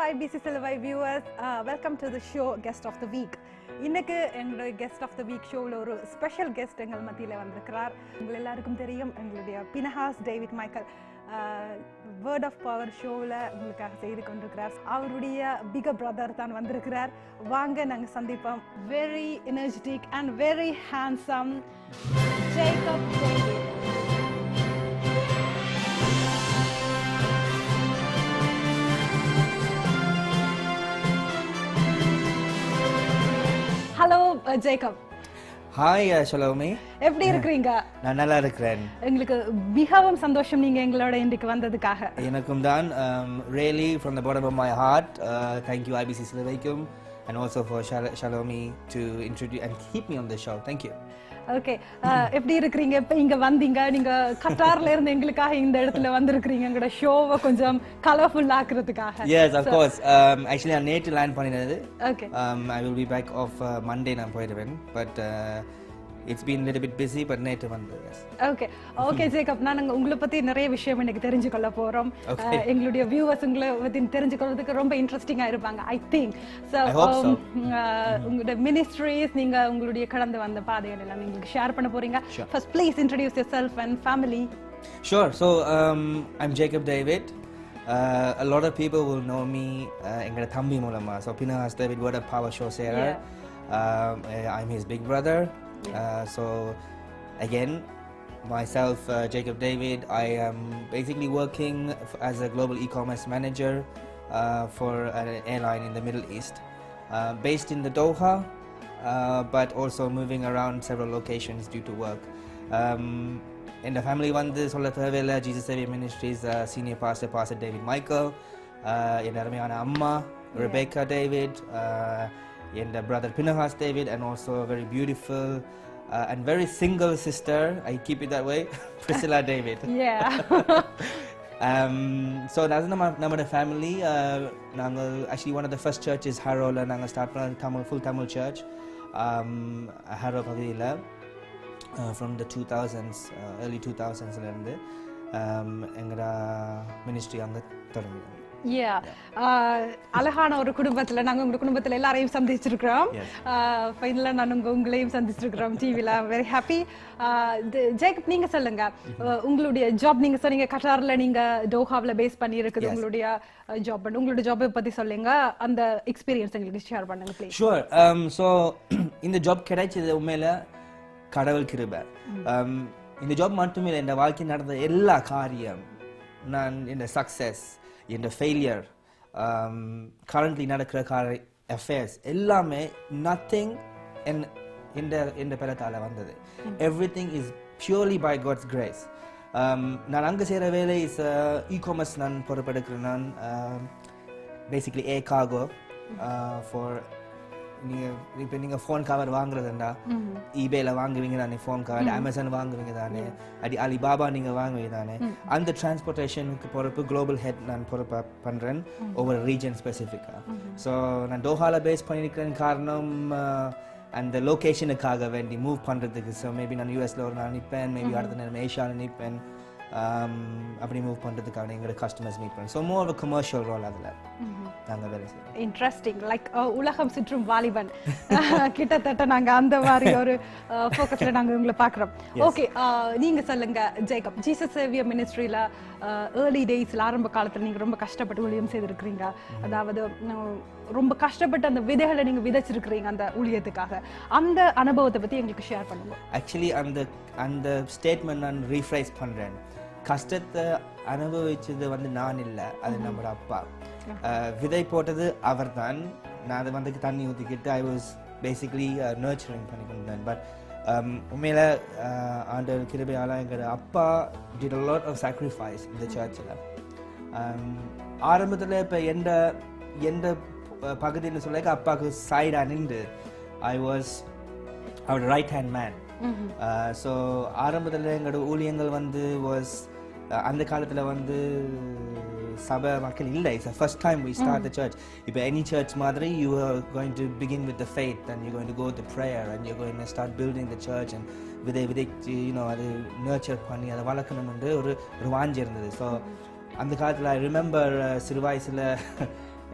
IBC SILUVAI viewers, welcome to the show Guest of the Week. இன்னைக்கு எங்களுடைய guest of the week ஷோவில் ஒரு special guest எங்கள் மத்தியில் வந்திருக்கிறார். உங்கள் எல்லாருக்கும் தெரியும், எங்களுடைய Phinehas David Michael Word of Power ஷோவில் உங்களுக்காக செய்து கொண்டிருக்கிறார். அவருடைய பிகர் பிரதர் தான் வந்திருக்கிறார். வாங்க நாங்கள் சந்திப்போம். Very energetic and very handsome Jacob David. Hello Jacob. Hi ஷலோமி, எப்படி இருக்கிறீங்க? நான் நல்லா இருக்கிறேன். எங்களுக்கு மிகவும் சந்தோஷம் நீங்க எங்களோட இன்றைக்கு வந்ததுக்காக. எனக்கும் தான். Really from the bottom of my heart, thank you IBC SILUVAIக்கும் and also for Shalomi to introduce and keep me on the show. Thank you. Okay, எப்படி இருக்கிறீங்க? இப்போ இங்க வந்தீங்க, நீங்க கட்டார்ல இருந்து எங்களுக்காக இந்த இடத்துல வந்திருக்கிறீங்க எங்களோட ஷோவை கொஞ்சம் colourful ஆக்குறதுக்காக. Yes, of course. Actually நான் நேற்று லேண்ட் பண்ணினது. Okay. I will be back off Monday நான் போயிடுவேன். But it's been a little bit busy, but நேற்று வந்து. Yes. ஓகே ஜேக்கப், நான் உங்களை பத்தி நிறைய விஷயம் எனக்கு தெரிஞ்சுக்கொள்ள போறோம். எங்களுடைய வியூவர்ஸ் உங்களை பத்தி தெரிஞ்சுக்கிறதுக்கு ரொம்ப இன்ட்ரெஸ்டிங்கா இருப்பாங்க, ஐ திங்க். ஸோ உங்களுடைய மினிஸ்ட்ரிஸ், நீங்க உங்களுடைய கடந்து வந்த பாதைகள் எல்லாம் எங்களுக்கு ஷேர் பண்ண போறீங்க. First please introduce yourself and family. Sure. So I'm Jacob David. A lot of people will know me எங்களோட தம்பி மூலமா. So Pinahas David Word of Power show Sarah. I'm his big brother. So again, myself, Jacob David, I am basically working as a global e-commerce manager for an airline in the Middle East, based in the Doha, but also moving around several locations due to work. In the family வந்து சொல்ல தேவையில்லை, Jesus Savior Ministries senior pastor David Michael, என் அருமையான அம்மா Rebecca David, and brother Pinahas David, and also a very beautiful and very single sister, I keep it that way, Priscilla David. Yeah. So that's our family. Actually one of the first churches Harrow la nanga start panna full Tamil church, Harrow pavila, from the 2000s, early 2000s la irundhu enga ministry anga தொடங்கினோம். அழகான ஒரு குடும்பத்துல நாங்க உங்க குடும்பத்துல எல்லாரையும் சந்திச்சிருக்கிறோம். ஃபைனலா நான் உங்களையும் சந்திச்சிருக்கிறோம் டிவில. Very happy. ஜேக்கப், நீங்க சொல்லுங்க, உங்களுடைய ஜாப், நீங்க சொன்னீங்க கட்டார்ல நீங்க டோஹாவில் பேஸ் பண்ணி இருக்குது உங்களுடைய ஜாப். உங்களுடைய ஜாபை பத்தி சொல்லுங்க, அந்த எக்ஸ்பீரியன்ஸ் எங்களுக்கு ஷேர் பண்ணுங்க ப்ளீஸ். ஷூர். ஸோ இந்த ஜாப் கிடைச்சது உண்மையில கடவுள் கிருபை. இந்த ஜாப் மட்டுமே இல்லை, இந்த வாழ்க்கை நடந்த எல்லா காரியம், நான் இந்த சக்சஸ், இந்த ஃபெயிலியர், கரண்ட்லி நடக்கிற அஃபேர்ஸ் எல்லாமே நத்திங் இந்த பலத்தால் வந்தது. Everything is purely by God's grace. நான் அங்கே செய்கிற வேலை இஸ் இ-காமர்ஸ். நான் பொறுப்பெடுக்கிறேன். நான் பேசிக்லி ஏ கார்கோ ஃபார் நீங்கள் ஃபோன் கவர் வாங்குறதுண்டா ஈபேல வாங்குவீங்க தானே, ஃபோன் கவர் அமேசான் வாங்குவீங்க தானே, அலிபாபா நீங்கள் வாங்குவீங்க தானே, அந்த டிரான்ஸ்போர்ட்டேஷனுக்கு பொறுப்பு குளோபல் ஹெட் நான் பொறுப்பு பண்ணுறேன், ஒவ்வொரு ரீஜன் ஸ்பெசிஃபிக்காக. ஸோ நான் டோஹால பேஸ் பண்ணியிருக்கிறேன். காரணம் அந்த லொக்கேஷனுக்காக வேண்டி மூவ் பண்ணுறதுக்கு. ஸோ மேபி நான் யூஎஸில் ஒரு நாள் நிற்பேன், மேபி அடுத்த நேரம் ஏஷியாவில் நிற்பேன். அப்படி மூவ் பண்ணுறதுக்காக எங்களோட கஸ்டமர்ஸ் மீட் பண்ணேன். So more of commercial role அதில் நாங்கள் வேலை செய்வோம். இன்ட்ரெஸ்டிங். லைக் உலகம் சுற்றும் வாலிபன் கிட்டத்தட்ட நாங்கள் அந்த மாதிரி ஒரு ஃபோக்கஸில் நாங்கள் உங்களை பார்க்குறோம். ஓகே, நீங்கள் சொல்லுங்க ஜேக்கப், ஜீசஸ் சேவியர் மினிஸ்ட்ரியில் ஏர்லி டேஸில் ஆரம்ப காலத்தில் நீங்கள் ரொம்ப கஷ்டப்பட்டு ஊழியம் செய்திருக்கிறீங்க. அதாவது ரொம்ப கஷ்டப்பட்டு அந்த விதைகளை நீங்கள் விதைச்சிருக்கிறீங்க அந்த ஊழியத்துக்காக. அந்த அனுபவத்தை பற்றி எங்களுக்கு ஷேர் பண்ணுங்க. ஆக்சுவலி அந்த ஸ்டேட்மெண்ட் நான் ரீஃப்ரைஸ் பண்ணுறேன். கஷ்டத்தை அனுபவிச்சது வந்து நான் இல்லை, அது நம்மளோட அப்பா. விதை போட்டது அவர் தான். நான் அதை வந்து தண்ணி ஊற்றிக்கிட்டு ஐ வாஸ் பேசிக்லி நர்ச்சரிங் பண்ணி கொண்டேன். பட் உண்மையில ஆண்டவர் கிருபையால எங்களோட அப்பா did a lot of sacrifice இந்த சர்ச்சில். ஆரம்பத்தில் இப்போ எந்த பகுதின்னு சொல்ல அப்பாவுக்கு சைடாக நின்று ஐ வாஸ் அவர் ரைட் ஹேண்ட் மேன். ஸோ ஆரம்பத்தில் எங்களோட ஊழியங்கள் வந்து வாஸ் அந்த காலத்தில் வந்து சபை மக்கள் இல்லை. It's the first time we start the church. இப்போ any church மாதிரி you are going to begin with the faith and you're going to go to prayer and you're going to start building the church and விதைச்சு அது nurture பண்ணி அதை வளர்க்கணும்னு ஒரு வாஞ்சி இருந்தது. So அந்த காலத்தில் ஐ ரிமெம்பர் சிறு வயசில்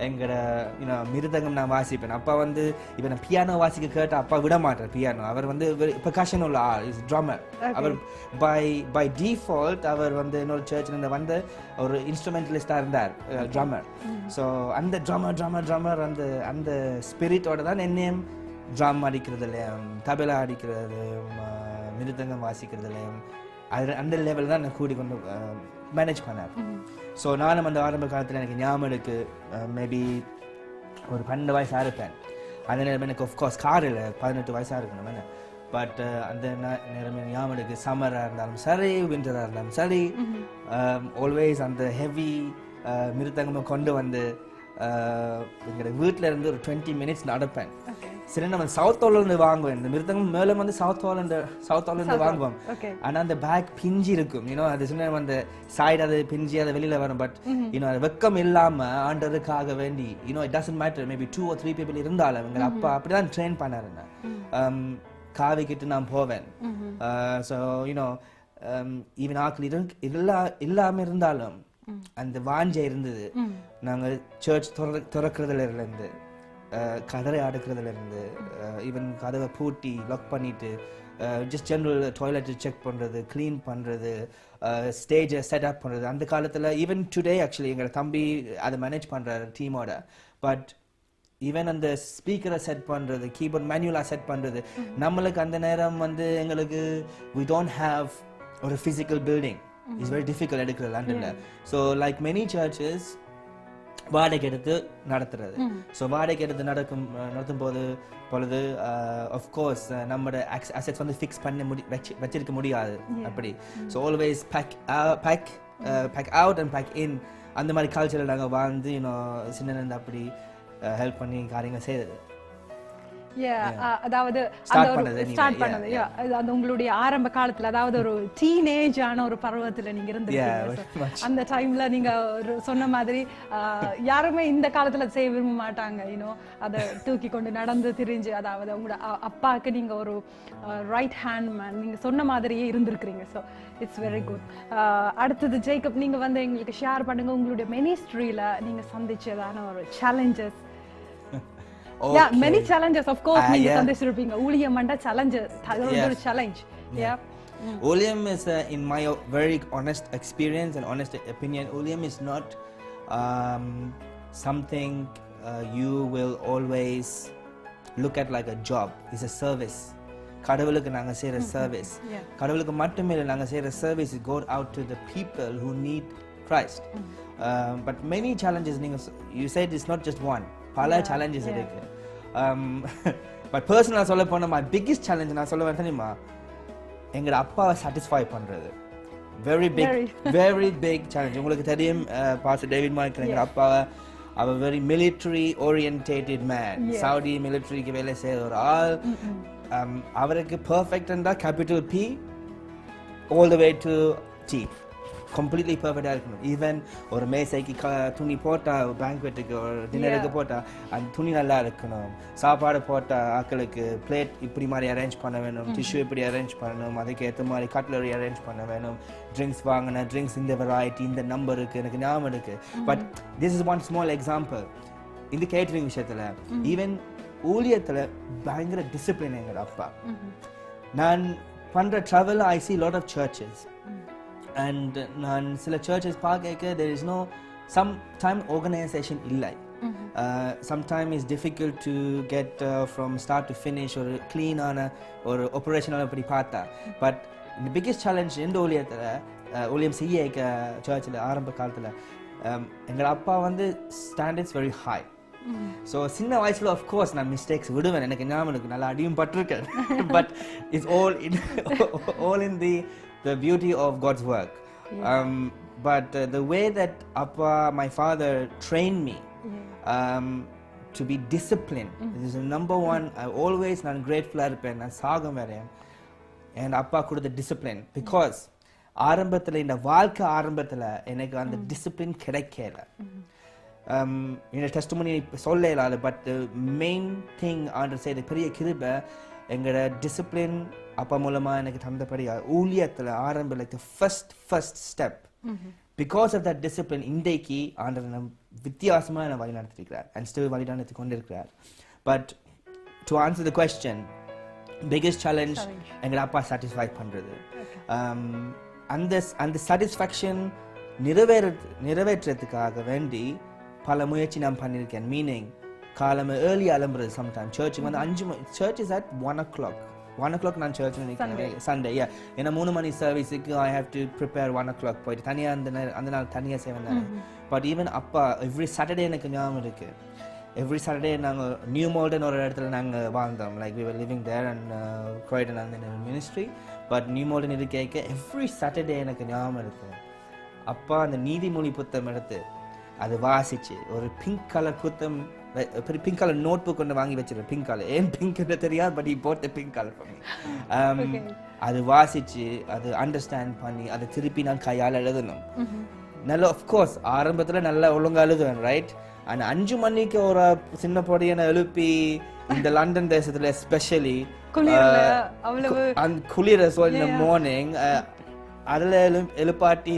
எங்களோட மிருதங்கம் நான் வாசிப்பேன். அப்பா வந்து இப்போ நான் பியானோ வாசிக்க கேட்ட அப்பா விட மாட்டார் பியானோ. அவர் வந்து பெர்கஷன் உள்ள ஆள், இஸ் ட்ரம்மர். அவர் பை டிஃபால்ட் அவர் வந்து இன்னொரு சர்ச்சில் வந்து ஒரு இன்ஸ்ட்ருமெண்டலிஸ்டாக இருந்தார், ட்ரம்மர். ஸோ அந்த ட்ரம்மர் அந்த ஸ்பிரிட்டோட தான் என்னையும் ட்ரம் அடிக்கிறதுலையும் தபலா அடிக்கிறதுலையும் மிருதங்கம் வாசிக்கிறதுலையும் அந்த லெவலில் தான் நான் கூடி கொண்டு மேனேஜ் பண்ணார். ஸோ நானும் அந்த ஆரம்ப காலத்தில் எனக்கு ஞாபகம் இருக்கு, மேபி ஒரு 12 வயசாக இருப்பேன். அந்த நேரம் எனக்கு ஆஃப்கோர்ஸ் கார் இல்லை, 18 வயசாக இருக்கணும் என்ன. பட் அந்த நேரம் ஞாபகம் இருக்கு, சம்மராக இருந்தாலும் சரி, விண்டராக இருந்தாலும் சரி, ஆல்வேஸ் அந்த ஹெவி மிருதங்கமாக கொண்டு வந்து எங்களோட வீட்டில் இருந்து ஒரு 20 மினிட்ஸ் நடப்பேன். சரி, நம்ம சவுத் ஹாலிருந்து வாங்குவோம் இந்த மிருதங்கம். மேலே வந்து சவுத் ஹாலிருந்து வாங்குவோம். ஆனால் அந்த பேக் பிஞ்சு இருக்கும், அது சொன்ன அந்த சைடு அது பிஞ்சு அதை வெளியில் வரும். பட் அது வெக்கம் இல்லாமல் ஆண்டதுக்காக வேண்டி it doesn't matter, maybe 2 or 3 people இருந்தாலும் எங்கள் அப்பா அப்படிதான் ட்ரெயின் பண்ணாருங்க. காவி கிட்ட நான் போவேன். ஸோ ஈவன் ஆக்கள் இல்லாமல் இருந்தாலும் அந்த வாஞ்சை இருந்தது. நாங்கள் சர்ச் திறக்கிறதுல இருந்து, கதரை அடுக்கிறதுல இருந்து, ஈவன் கதவை பூட்டி லாக் பண்ணிட்டு ஜஸ்ட் ஜென்ரல் டாய்லெட் செக் பண்ணுறது, க்ளீன் பண்ணுறது, ஸ்டேஜை செட்டப் பண்ணுறது. அந்த காலத்தில் ஈவன் டுடே ஆக்சுவலி எங்களோட தம்பி அதை மேனேஜ் பண்ணுறாரு டீமோட. பட் ஈவன் அந்த ஸ்பீக்கரை செட் பண்ணுறது, கீபோர்ட் மேனுவலாக செட் பண்ணுறது, நம்மளுக்கு அந்த நேரம் வந்து எங்களுக்கு we don't have ஒரு physical building. It's very difficult எடுக்கிறது லண்டனில். ஸோ லைக் மெனி சர்ச்சஸ் வாடகை எடுத்து நடத்துறது. ஸோ வாடகை எடுத்து நடத்தும் பொழுது ஆஃப்கோர்ஸ் நம்மளோட அசெட்ஸ் வந்து ஃபிக்ஸ் பண்ண வச்சிருக்க முடியாது அப்படி. So always pack out and pack in, அந்த மாதிரி கல்ச்சரில் நாங்கள் வாழ்ந்து சின்ன அப்படி ஹெல்ப் பண்ணி காரியங்கள் செய்யுது. அதாவது ஸ்டார்ட் பண்ணது அது உங்களுடைய ஆரம்ப காலத்துல, அதாவது ஒரு டீனேஜ் ஆன ஒரு பருவத்துல நீங்க இருந்திருக்கீங்க. அந்த டைம்ல நீங்க சொன்ன மாதிரி யாருமே இந்த காலத்துல செய்ய விரும்ப மாட்டாங்க, அதை தூக்கி கொண்டு நடந்து திரிஞ்சு. அதாவது உங்களோட அப்பாவுக்கு நீங்க ஒரு ரைட் ஹேண்ட் மேன், நீங்க சொன்ன மாதிரியே இருந்திருக்கிறீங்க. So it's very good. அடுத்தது ஜேக்கப், நீங்க வந்து எங்களுக்கு ஷேர் பண்ணுங்க உங்களுடைய மினிஸ்ட்ரியில நீங்க சந்திச்சதான ஒரு challenges. Yeah, many challenges, of course. நீங்க சந்திச்சிருப்பீங்க. ஊழியம் மண்ட challenges, ஒரு challenge. ஊழியம் is in my very honest experience and honest opinion, ஊழியம் is not something you will always look at like a job. It's a service. கடவுளுக்கு நாங்க செய்யற service. கடவுளுக்கு மட்டுமே இல்லை, நாங்க செய்யற service go out to the people who need Christ. But many challenges, you said it's not just one. பல challenges இருக்கு. பட் பர்சனலாக சொல்ல போனால் my biggest challenge நான் சொல்ல தெரியுமா, எங்களோட அப்பாவை சாட்டிஸ்ஃபை பண்ணுறது. very big challenge. உங்களுக்கு தெரியும் பாஸ்டர் டேவிட் மைக்கேல், எங்கள் அப்பாவை அவர் very military orientated man. Saudi மிலிட்ரிக்கு வேலை செய்கிற ஒரு ஆள். அவருக்கு பர்ஃபெக்ட் இருந்தால் capital P all the way to T, completely பர்ஃபெக்டாக இருக்கணும். ஈவன் ஒரு மேசைக்கு துணி போட்டால், பேங்க்வெட்டுக்கு ஒரு டின்னருக்கு போட்டால் அந்த துணி நல்லா இருக்கணும். சாப்பாடு போட்டால் ஆக்களுக்கு பிளேட் இப்படி மாதிரி அரேஞ்ச் பண்ண வேணும், டிஷ்யூ இப்படி அரேஞ்ச் பண்ணணும், அதுக்கு ஏற்ற மாதிரி கட்லரி அரேஞ்ச் பண்ண வேணும். ட்ரிங்க்ஸ் வாங்கின ட்ரிங்க்ஸ் இந்த வெரைட்டி, இந்த நம்பர் இருக்குது, எனக்கு ஞாபகம் இருக்குது. But this is one small example. இந்த கேட்டரிங் விஷயத்தில், ஈவன் ஊழியத்தில் பயங்கர டிசிப்ளின் எங்கள் அப்பா. நான் பண்ணுற travel I see lot of churches. And நான் சில churches பார்க்க there is no sometime organization இல்லை. Sometime is difficult to get from start to finish or clean ஆன ஒரு operational அப்படி பார்த்தா. But the biggest challenge இந்த ஊழியம் செய்ய சர்ச்சில் ஆரம்ப காலத்தில் எங்கள் அப்பா வந்து standards very high. ஸோ சின்ன வயசில் ஆஃப்கோர்ஸ் நான் மிஸ்டேக்ஸ் விடுவேன், எனக்கு ஞாபகம் இருக்கு, நல்லா அடியும் பட்டிருக்கேன். But it's all in the beauty of God's work. But the way that Appa, my father, trained me to be disciplined, this is number one. I always நான் grateful இருப்பேன், நான் சாகம் வரேன் and அப்பா கொடுத்த discipline, because ஆரம்பத்தில் இந்த வாழ்க்கை ஆரம்பத்தில் எனக்கு அந்த discipline கிடைக்கல. என்னோட டெஸ்டிமனி சொல்ல இல்லாது. பட் மெயின் திங் ஆண்டர் செய்த பெரிய கிருபை எங்களோட டிசிப்ளின் அப்பா மூலமாக எனக்கு தந்தபடியா ஊழியத்தில் ஆரம்ப like first step because of that discipline இன்றைக்கு ஆண்டவர் வித்தியாசமாக என்னை வழி நடத்திருக்கிறார் அண்ட் ஸ்டில் வழி நடத்தி கொண்டிருக்கிறார். But to answer the question, biggest challenge எங்கள் அப்பா சாட்டிஸ்ஃபை பண்ணுறது. அந்த சாட்டிஸ்ஃபேக்ஷன் நிறைவேற்றத்துக்காக வேண்டி பல முயற்சி நான் பண்ணியிருக்கேன். மீனிங் காலமே ஏர்லி அலம்புறது. சம்டைம் சர்ச்சுக்கு வந்து 5 மணி, search is at 1 o'clock. 1 o'clock நான் சர்ச் நினைக்கிறேன் சண்டே. ஏன்னா 3 மணி சர்வீஸுக்கு I have to prepare 1 o'clock போயிட்டு தனியாக அந்த நாள் தனியாக செய்வேன் தானே. பட் ஈவன் அப்பா எவ்ரி சாட்டர்டே எனக்கு ஞாபகம் இருக்குது. எவ்ரி சாட்டர்டே நாங்கள் நியூ மோல்டன் ஒரு இடத்துல நாங்கள் வாழ்ந்தோம். Like we were living there and Kuwait and ministry. But New Malden இது கேட்க எவ்ரி சாட்டர்டே எனக்கு ஞாபகம் இருக்குது. அப்பா அந்த நீதிமொழி புத்தகம் எடுத்து அது வாசிச்சு ஒரு பிங்க் கலர் புத்தகம், பிங்க் கலர் நோட் புக் கொண்டு வாங்கி வச்சிருக்கேன். பிங்க் கலர் ஏன் பிங்க் தெரியாது, பட் போட்ட பிங்க் கலர் அது வாசிச்சு அது அண்டர்ஸ்டாண்ட் பண்ணி அதை திருப்பி நான் கையால் எழுதணும். நல்ல ஆஃப்கோர்ஸ் ஆரம்பத்தில் நல்லா ஒழுங்காக எழுதுவேன், ரைட். ஆனால் 5 மணிக்கு ஒரு சின்ன பொடியனை எழுப்பி இந்த லண்டன் தேசத்தில் எஸ்பெஷலி அந்த குளிர இந்த மார்னிங் அதில் எழுப்பாட்டி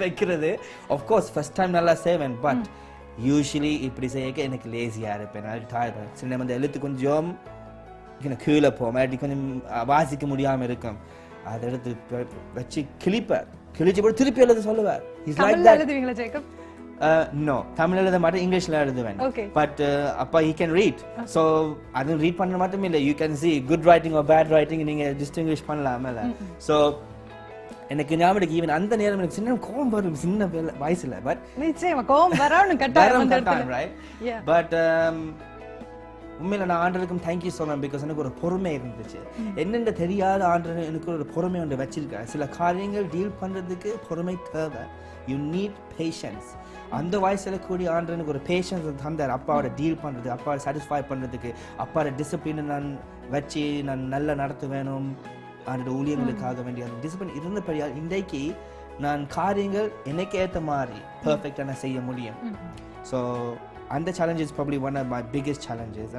வைக்கிறது ஆஃப்கோர்ஸ் ஃபர்ஸ்ட் டைம் நல்லா செய்வேன். பட் யூஸ்வலி இப்படி செய்ய எனக்கு லேசியாக இருப்பேன், டயர்ட். சில நேரம் அந்த எழுத்து கொஞ்சம் கீழே போவேன், கொஞ்சம் வாசிக்க முடியாமல் இருக்கும். அதை எடுத்து வச்சு கிழிச்சு போட்டு திருப்பி எழுத சொல்லுவார். நோ, தமிழ் எழுத மாட்டேன், இங்கிலீஷ்ல எழுதுவேன். பட் அப்பா he can read, so அது ரீட் பண்ண மட்டும் இல்லை, you can see good writing or bad writing நீங்க டிஸ்டிங்விஷ் பண்ணலாம்ல. ஸோ எனக்கு ஞாபகம் ஈவன் அந்த நேரம் எனக்கு சின்ன கோபம் வரும் சின்ன வயசுல. பட் நிச்சயமா கோபம் வரணும் கட்டாயம், ரைட். பட் உண்மையில நான் ஆண்டவருக்கும் தேங்க்யூ சொல்றேன். பிகாஸ் எனக்கு ஒரு பொறுமை இருந்துச்சு. என்னென்ன தெரியாத ஆண்டவர் எனக்கு ஒரு பொறுமை ஒன்று வச்சிருக்கேன். சில காரியங்கள் டீல் பண்றதுக்கு பொறுமை தேவை. You need patience. அந்த வயசுல கூடிய ஆண்டவர் எனக்கு ஒரு பேஷன்ஸ் தந்தார். அப்பாவோட டீல் பண்றது, அப்பாவோட சாட்டிஸ்ஃபை பண்றதுக்கு, அப்பாவோட டிசிப்ளினை நான் வச்சு நான் நல்லா நடத்த வேணும். அவனோட ஊழியர்களுக்காக வேண்டிய அந்த டிசிப்ளின் இருந்தபடியால் இன்றைக்கு நான் காரியங்கள் எனக்கு ஏற்ற மாதிரி பர்ஃபெக்டாக நான் செய்ய முடியும். ஸோ அந்த challenge is probably one of my biggest challenges.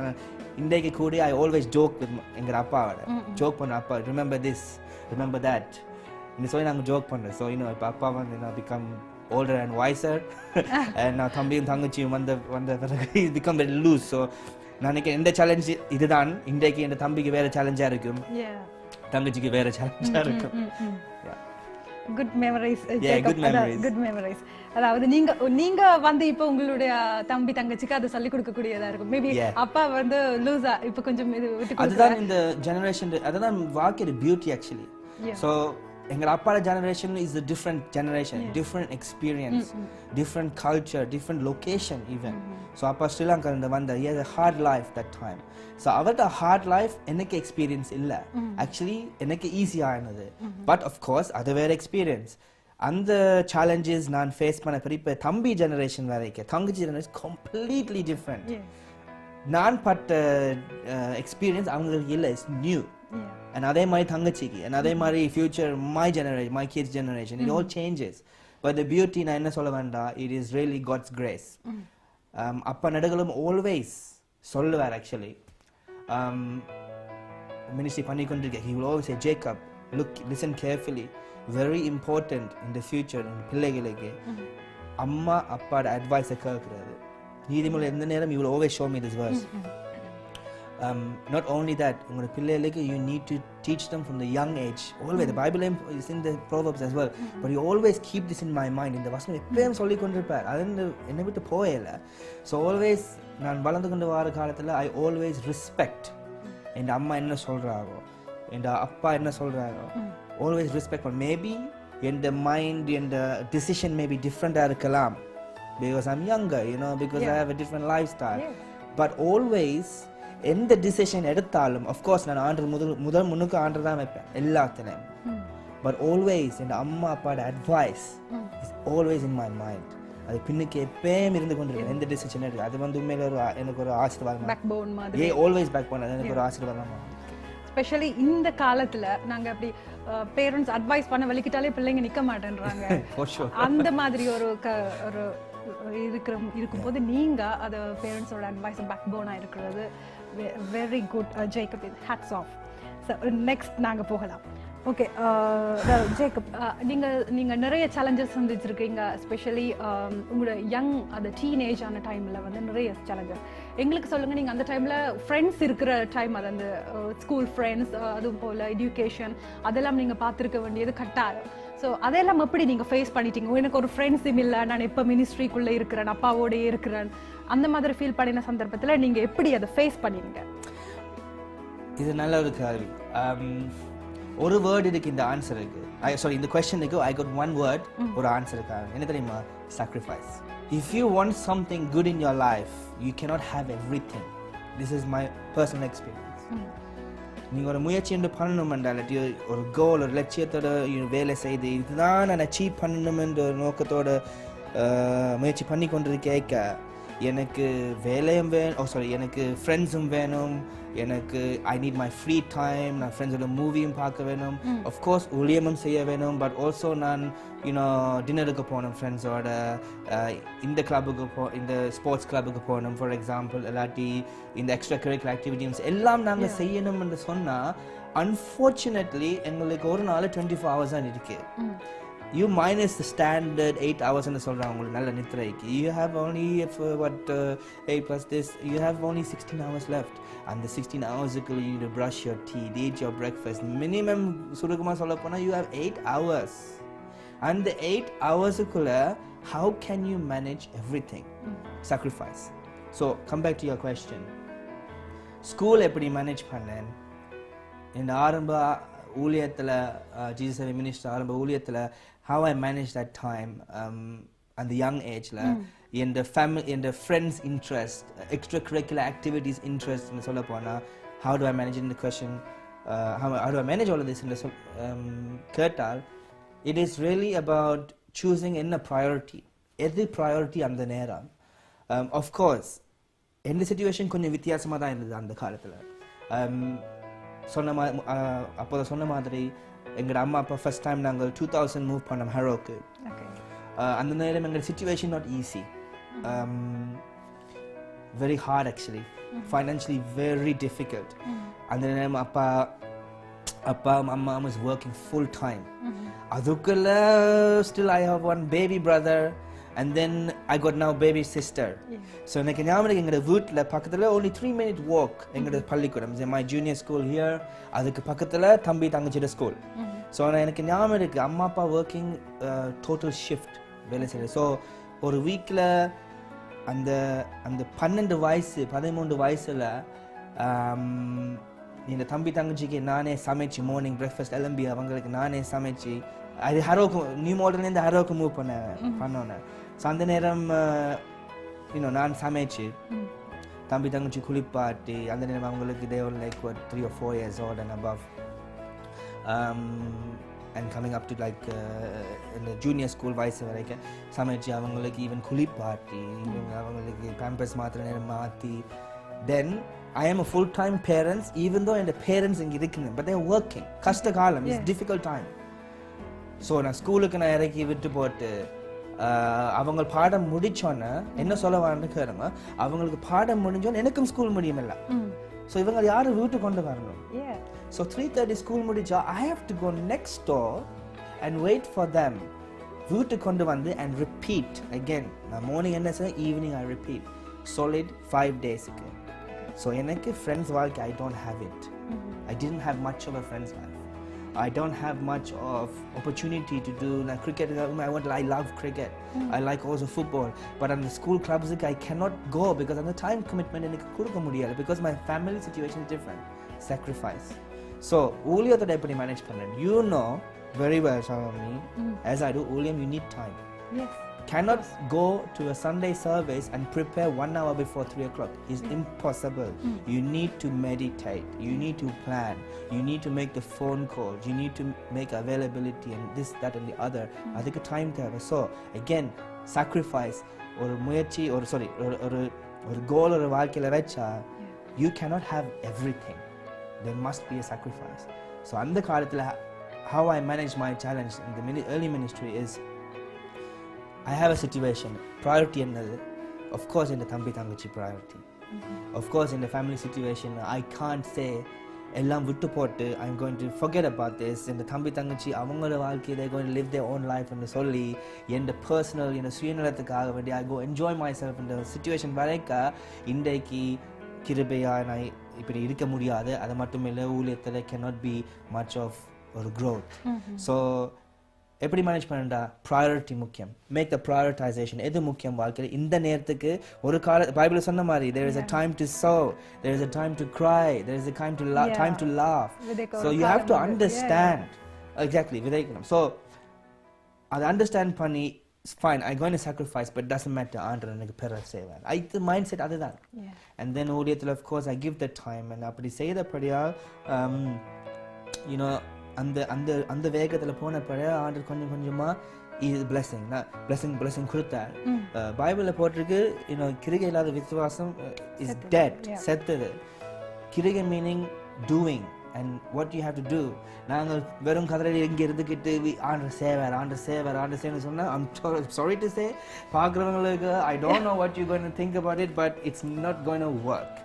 இன்றைக்கு கூட ஐ ஆல்வேஸ் ஜோக் வித் எங்கள் அப்பாவோட ஜோக் பண்ண, அப்பா ரிமெம்பர் திஸ் ரிமெம்பர் தேட் இந்த சொல்லி நாங்கள் ஜோக் பண்ணுறேன். ஸோ இன்னும் இப்போ அப்பா வந்து நான் பிகம் ஓல்டர் அண்ட் வாய்ஸர் அண்ட் நான் தம்பியும் தங்கச்சியும் வந்த பிறகு பிகம் வெரி லூஸ். ஸோ நான் நினைக்கிறேன் இந்த சேலஞ்சு இதுதான். இன்றைக்கு என் தம்பிக்கு வேறு சேலஞ்சாக இருக்கும், தங்கச்சிக்கு வேற சேலஞ்சா இருக்கும். Good memories, good memories. அதாவது நீங்க வந்து இப்போ உங்களுடைய தம்பி தங்கச்சிக்கு அதை சொல்லி கொடுக்க கூடியதா இருக்கும். மேபி அப்பா வந்து லூசா இப்போ கொஞ்சம் இது விட்டு, அதுதான் இந்த ஜெனரேஷன், அதுதான் வாழ்க்கையோட பியூட்டி ஆக்சுவலி. ஸோ எங்கள் அப்பாவோட generation is a different generation, different experience, different culture, different location even. So அப்பா ஸ்ரீலங்கால வந்த, he had a hard life that time. So அவரோட hard life எனக்கு எக்ஸ்பீரியன்ஸ் இல்லை, ஆக்சுவலி எனக்கு ஈஸியானது. பட் ஆஃப்கோர்ஸ் அது வேற எக்ஸ்பீரியன்ஸ். அந்த சேலஞ்சஸ் நான் ஃபேஸ் பண்ண பெரிய இப்போ தம்பி ஜெனரேஷன் வரைக்கும், தங்கச்சி ஜெனரேஷன் கம்ப்ளீட்லி டிஃப்ரெண்ட். நான் பட்ட எக்ஸ்பீரியன்ஸ் அவங்களுக்கு இல்லை, இட்ஸ் நியூ. And அதே மாதிரி தங்கச்சிக்கு, and அதே மாதிரி future my generation, my kids generation, it all changes. But the beauty நான் என்ன சொல்ல வேண்டாம், it is really God's grace. அப்பா நடுகளும் always சொல்லுவார் ஆக்சுவலி, மினிஸ்ட்ரி பண்ணி கொண்டிருக்க, he will always say, Jacob, listen carefully, very important in the future, in பிள்ளைகளுக்கு அம்மா அப்பாவோட அட்வைஸை கேட்கிறது. நீதிமொழி எந்த நேரம் you will always show me this verse. Not only that, உங்களோட பிள்ளைகளுக்கு you need to teach them from the young age. Always the Bible is in the Proverbs as well, but you always keep this in my mind. இந்த வசனம் எப்பவும் சொல்லி கொண்டிருப்பார், அது என்னை விட்டு போயல. ஸோ ஆல்வேஸ் நான் வளர்ந்து கொண்டு வர காலத்தில் ஐ ஆல்வேஸ் ரெஸ்பெக்ட் என் அம்மா என்ன சொல்கிறாரோ, என் அப்பா என்ன சொல்கிறாரோ, ஆல்வேஸ் ரெஸ்பெக்ட் பண்ண. மேபி என் மைண்ட் என் டிசிஷன் மேபி டிஃப்ரெண்ட்டாக இருக்கலாம், because I'm younger, because I have a different lifestyle. But always எந்த டிசிஷன் எடுத்தாலும் அஃப்கோர்ஸ் நான் ஆண்டர் முதல் முன்னுக்கு ஆண்டர் தான் வைப்பேன் எல்லாத்துலேயும். பட் ஆல்வேஸ் என் அம்மா அப்பாவோட advice is always in my mind. அது பின்னுக்கு எப்பயும் இருந்து கொண்டிருக்கேன். எந்த டிசிஷன் எடுக்க அது வந்து உண்மையில எனக்கு ஒரு ஆசீர்வாதம், பேக்போன் மாதிரி. ஆல்வேஸ் பேக் போன், எனக்கு ஒரு ஆசீர்வாதம். ஸ்பெஷலி இந்த காலத்துல நாங்க அப்படி பேரண்ட்ஸ் அட்வைஸ் பண்ண வலிக்கிட்டாலே பிள்ளைங்க நிக்க மாட்டேன்றாங்க. அந்த மாதிரி ஒரு இருக்கும்போது நீங்க அதை பேரண்ட்ஸோட அட்வைஸ் பேக் போனா இருக்கிறது very good. Jacob, hats off. So next நாங்கள் போகலாம். ஓகே ஜேக்கப், நீங்கள் நிறைய சேலஞ்சஸ் சந்திச்சிருக்கீங்க, எஸ்பெஷலி உங்களோட யங் அந்த டீனேஜ் ஆன டைமில் வந்து நிறைய சேலஞ்சஸ். எங்களுக்கு சொல்லுங்கள், நீங்கள் அந்த டைமில் ஃப்ரெண்ட்ஸ் இருக்கிற டைம், அது அந்த ஸ்கூல் ஃப்ரெண்ட்ஸ், அதுவும் போல் எஜுகேஷன், அதெல்லாம் நீங்கள் பார்த்துருக்க வேண்டியது கட்டாயம். ஸோ அதெல்லாம் எப்படி நீங்கள் ஃபேஸ் பண்ணிட்டீங்க? எனக்கு ஒரு ஃப்ரெண்ட்ஸும் இல்லை, நான் எப்போ மினிஸ்ட்ரிக்குள்ளே இருக்கிறேன், அப்பாவோடய இருக்கிறேன், அந்த மாதிரி ஃபீல் பண்ணின சந்தர்ப்பத்தில் நீங்கள் எப்படி அதை ஃபேஸ் பண்ணீங்க? இது நல்ல ஒரு கேள்வி. ஒரு வேர்ட் இதுக்கு இந்த ஆன்சர் இருக்கு. சாரி, இந்த கொஸ்டினுக்கு ஐ காட் ஒன் வேர்ட், ஒரு ஆன்சர் இருக்காங்க. என்ன தெரியுமா? Sacrifice. If you want something good in your life, you cannot have everything. This is my personal experience. நீங்கள் ஒரு முயற்சி என்று பண்ணணுமெண்டா, இல்லாட்டி ஒரு கோல், ஒரு லட்சியத்தோட வேலை செய்து இதுதான் நான் அச்சீவ் பண்ணணுமென்ற ஒரு நோக்கத்தோட முயற்சி பண்ணி கொண்டு கேட்க, எனக்கு வேலையும் வேணும், சாரி எனக்கு ஃப்ரெண்ட்ஸும் வேணும், எனக்கு I need my free time, நான் ஃப்ரெண்ட்ஸோட மூவியும் பார்க்க வேணும், ஆஃப்கோர்ஸ் ஊழியமும் செய்ய வேணும், பட் ஆல்சோ நான் டின்னருக்கு போகணும் ஃப்ரெண்ட்ஸோட, இந்த கிளப்புக்கு இந்த ஸ்போர்ட்ஸ் கிளப்புக்கு போகணும் ஃபார் எக்ஸாம்பிள், இல்லாட்டி இந்த எக்ஸ்ட்ரா கரிக்குலர் ஆக்டிவிட்டிஸ் எல்லாம் நாங்கள் செய்யணும் என்று சொன்னால், அன்ஃபார்ச்சுனேட்லி எங்களுக்கு ஒரு நாள் 24 hours தான் இருக்குது. You minus the standard 8 hours ன்னு சொல்றாங்க உங்களுக்கு நல்ல நித்ரைக்கு. You have only 8 plus this, you have only 16 hours left. And the 16 hours you need to brush your teeth, eat your breakfast. Minimum சுருக்கமா சொல்ல போனா you have 8 hours. And the 8 hours குள்ள how can you manage everything? Sacrifice. So come back to your question. School எப்படி manage பண்ணேன்? இந்த ஆரம்ப ஊழியத்தில் Jesus minister ஆரம்ப ஊழியத்தில் how I managed that time at the young age in the family, in the friends interest, extracurricular activities interest ன்னு சொல்ல போனா, how do I manage in the question, how do I manage all of this in the கேட்டால், it is really about choosing என்ன priority, எது priority அந்த நேரம். Of course இந்த situation கொஞ்சம் வித்தியாசமாக தான் இருந்தது அந்த காலத்தில். சொன்ன மாதிரி எங்களோட அம்மா அப்பா ஃபர்ஸ்ட் டைம் நாங்கள் 2000 மூவ் பண்ணோம் ஹரோக்கு. அந்த நேரம் எங்கள் situation not easy, very hard actually, financially very difficult. அந்த நேரம் அப்பா அம்மா வாஸ் ஒர்க்கிங் ஃபுல் டைம். அதுக்குள்ள still I have one baby brother and then I got now baby sister. So எனக்கு ஞாபகம் எங்களோட வீட்டில் பக்கத்தில் only 3-minute walk எங்களோட பள்ளிக்கூடம், my junior school here, அதுக்கு பக்கத்தில் தம்பி தங்கச்சியோட ஸ்கூல். ஸோ எனக்கு ஞாபகம் இருக்குது அம்மா அப்பா ஒர்க்கிங் டோட்டல் ஷிஃப்ட் வேலை செய்யுது. ஸோ ஒரு வீக்கில் அந்த 12 வயசு 13 வயசில் இந்த தம்பி தங்கச்சிக்கு நானே சமைச்சு மார்னிங் பிரேக்ஃபாஸ்ட் எலும்பி அவங்களுக்கு நானே சமைச்சு, அது ஹரோக்கு நியூ மாடல்லேருந்து ஹரோக்கு மூவ் பண்ணோன்னே. ஸோ அந்த நேரம் நான் சமைச்சு தம்பி தங்கச்சி குளிப்பாட்டி, அந்த நேரம் அவங்களுக்கு தேவர் like 3 or 4 years old and above, and coming up to like in the junior school வயசு வரைக்கும் சமைச்சு அவங்களுக்கு ஈவன் குளிப்பாட்டி, அவங்களுக்கு பேம்பர்ஸ் மாத்திர நேரம் மாற்றி. Then I am a full-time parents, even though and the parents இங்கே இருக்குங்க, but they are working. கஷ்ட காலம், it's difficult time. ஸோ நான் ஸ்கூலுக்கு நான் இறக்கி விட்டு போட்டு அவங்க பாடம் முடிச்சோன்னே என்ன சொல்ல வரேன்னு கேளுங்க, அவங்களுக்கு பாடம் முடிஞ்சோன்னு எனக்கும் ஸ்கூல் முடியுமில்ல. ஸோ இவங்க யாரும் வீட்டு கொண்டு வரணும். ஸோ 3:30 ஸ்கூல் முடிச்சா I have to go next door and wait for them. வீட்டு கொண்டு வந்து and repeat again. நான் மார்னிங் என்ன செய்ய, ஈவினிங் I repeat solid 5 daysக்கு. ஸோ எனக்கு ஃப்ரெண்ட்ஸ் வாழ்க்கை I don't have it. I didn't have much of a friends life. I don't have much of opportunity to do like cricket. I love cricket. I like also football. But on the school clubs, I cannot go because of the time commitment எனக்கு கொடுக்க முடியல, because my family situation is different. Sacrifice. So, ஊழியத்தை எப்படி manage பண்ணேன்? You know very well, Shalini, as I do, ஊழியம் you need time. Yes. Cannot go to a Sunday service and prepare 1 hour before 3 o'clock. It's impossible. You need to meditate. You need to plan. You need to make the phone calls. You need to make availability and this, that and the other. அதுக்கு time தேவை. So again, sacrifice. ஒரு முயற்சி, ஒரு goal ஒரு வாழ்க்கையில வச்சா, you cannot have everything. There must be a sacrifice. So அந்த காலத்துல how I manage my challenge in the early ministry is, I have a situation, priority என்னது, of course in the தம்பி தங்கச்சி priority. Of course in the family situation I can't say எல்லாம் விட்டு போட்டு I'm going to forget about this இந்த தம்பி தங்கச்சி அவங்களோட வாழ்க்கை they're going to live their own life ன்னு சொல்லி என் பர்சனல் என் சுயநலத்துக்காக வேண்டி I go enjoy myself இந்த situation வரைக்கும் இன்றைக்கு கிருபையா நான் இப்படி இருக்க முடியாது. அது மட்டும் இல்லை ஊழியத்தில் cannot be much of ஒரு growth. So எப்படி மேனேஜ் பண்ணா ப்ரையாரிட்டி முக்கியம். மேக் த ப்ரையாரிட்டைசேஷன் எது முக்கியம் வாழ்க்கையில் இந்த நேரத்துக்கு ஒரு கால பைபிள் சொன்ன மாதிரி there is a time to sow, there is a time to cry, there is a time to laugh. So you have to understand exactly விதைக்கணும். So அதை அண்டர்ஸ்டாண்ட் பண்ணி fine I'm going to sacrifice but doesn't matter ஆண்டவர் எனக்கு பெற செய்வார். the mindset அதுதான். And then ஊழியத்தில் of course I give the time and அப்படி செய்தபடியால் you know அந்த அந்த அந்த வேகத்தில் போனப்பட ஆண்டவர் கொஞ்சம் கொஞ்சமா இது blessing கொடுத்தார். பைபிளில் போட்டிருக்கு கிரிகை இல்லாத விசுவாசம் is dead, செத்தது. கிரிகை meaning doing and what you have to do. நாங்கள் வெறும் கதறி இங்கே இருந்துக்கிட்டு ஆண்டர் சேவர் சொன்னா I'm sorry to say பார்க்குறவங்களுக்கு I don't know what you're going to think about it but it's not going to work.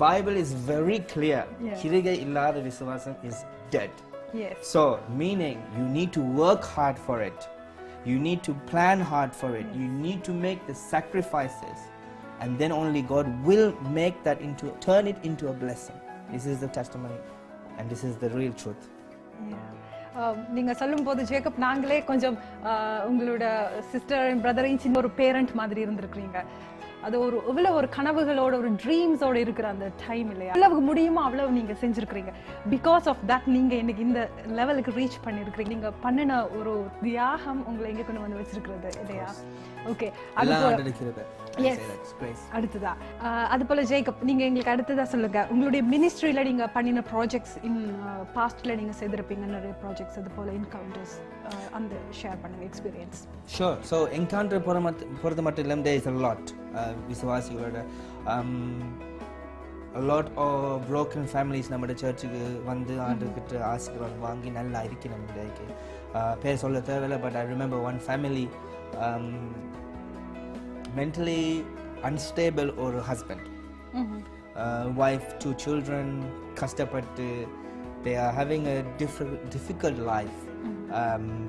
Bible is very clear. கிரிகை இல்லாத விசுவாசம் is dead. Yes. So meaning you need to work hard for it. You need to plan hard for it. You need to make the sacrifices and then only God will make that turn it into a blessing. This is the testimony and this is the real truth. நீங்க சொல்லும்போது Jacob நாங்களே கொஞ்சம் உங்களோட sister and பிரதரையும் சின்ன ஒரு parent மாதிரி இருந்திருக்கிறீங்க. அது ஒரு எவ்வளவு ஒரு கனவுகளோட ஒரு ட்ரீம்ஸோட இருக்கிற அந்த டைம் இல்லையா எவ்வளவு முடியுமோ அவ்வளவு நீங்க செஞ்சிருக்கிறீங்க. பிகாஸ் ஆஃப் தட் நீங்க இன்னைக்கு இந்த லெவலுக்கு ரீச் பண்ணிருக்கிறீங்க. நீங்க பண்ணின ஒரு தியாகம் உங்களை எங்க கொண்டு வந்து வச்சிருக்கிறது இல்லையா? ஓகே, அடுத்ததா அது போல ஜேக்கப் நீங்க எங்களுக்கு அடுத்ததா சொல்லுங்க உங்களுடைய மினிஸ்ட்ரியில நீங்க பண்ணின ப்ராஜெக்ட்ஸ் இன் பாஸ்ட்ல நீங்க செய்திருப்பீங்க நிறைய ப்ராஜெக்ட்ஸ் அது போல என்கவுண்டர்ஸ் அந்த ஷேர் பண்ணுங்க எக்ஸ்பீரியன்ஸ். ஷூர். ஸோ என்கவுண்டர் பொறுத்த மட்டும் இல்லை there is a lot விசுவாசிகளோட a lot of broken families நம்மளோட சர்ச்சுக்கு வந்து ஆண்டவர்கிட்ட ஆசீர்வாதம் வாங்கி நல்லா இருக்கு நம்மளுக்கு பேர் சொல்ல தேவையில்லை. But I remember one family mentally unstable or husband, wife, 2 children, கஷ்டப்பட்டு they are having a difficult life.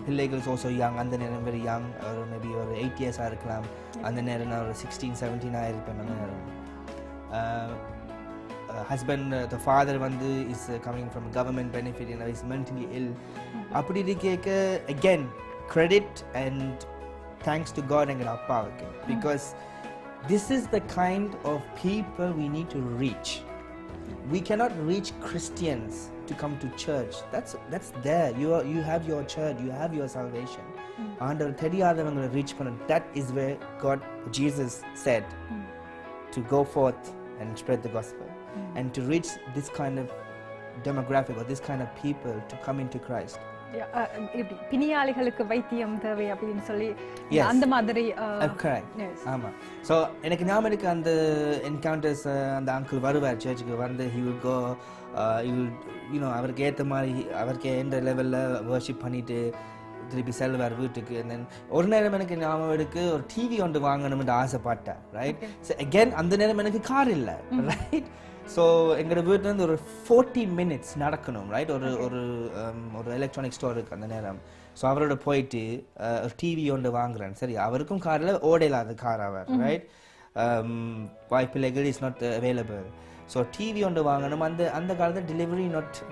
பிள்ளைகள் also young, அந்த நேரம் very young, or maybe ஒரு 8 years இருக்கலாம். அந்த நேரம் ஒரு 16-17 ஆயிருப்பேன். அந்த நேரம் husband, the father வந்து is coming from government benefit and is mentally ill. அப்படி இருக்கேக்க again credit and thanks to God and Appa, because this is the kind of people we need to reach. We cannot reach Christians to come to church. That's there. You have your church, you have your salvation. Under theriyadavangala reach panna, that is where Jesus said to go forth and spread the gospel and to reach this kind of demographic or this kind of people to come into Christ. பிணியாளிகளுக்கு வைத்தியம் தேவை அப்படின்னு சொல்லி அந்த மாதிரி ஆமா. So எனக்கு ஞாபகம் இருக்கு அந்த என்கவுண்டர்ஸ் அந்த அங்கிள் வருவார் சர்ச்சுக்கு வந்து he will go அவருக்கு ஏற்ற மாதிரி அவருக்கு எந்த லெவலில் வர்ஷிப் பண்ணிட்டு திருப்பி செல்வார் வீட்டுக்கு. தென் ஒரு நேரம் எனக்கு ஞாபகம் இருக்கு ஒரு டிவி ஒன்று வாங்கணும்னு ஆசைப்பட்டேன். ரைட். ஸோ அகேன் அந்த நேரம் எனக்கு கார் இல்லை. ரைட். ஸோ எங்களோட வீட்டிலேருந்து ஒரு 40 minutes நடக்கணும். ரைட். ஒரு எலக்ட்ரானிக் ஸ்டோர் இருக்குது அந்த நேரம். ஸோ அவரோட போயிட்டு ஒரு டிவி ஒன்று வாங்குறேன். சரி, அவருக்கும் காரில் ஓடையில்லாத கார் அவர். ரைட். வாய்ப்பில்லைகள் is not available. So TV ஒன்று வாங்கணும். அந்த காலத்தில் delivery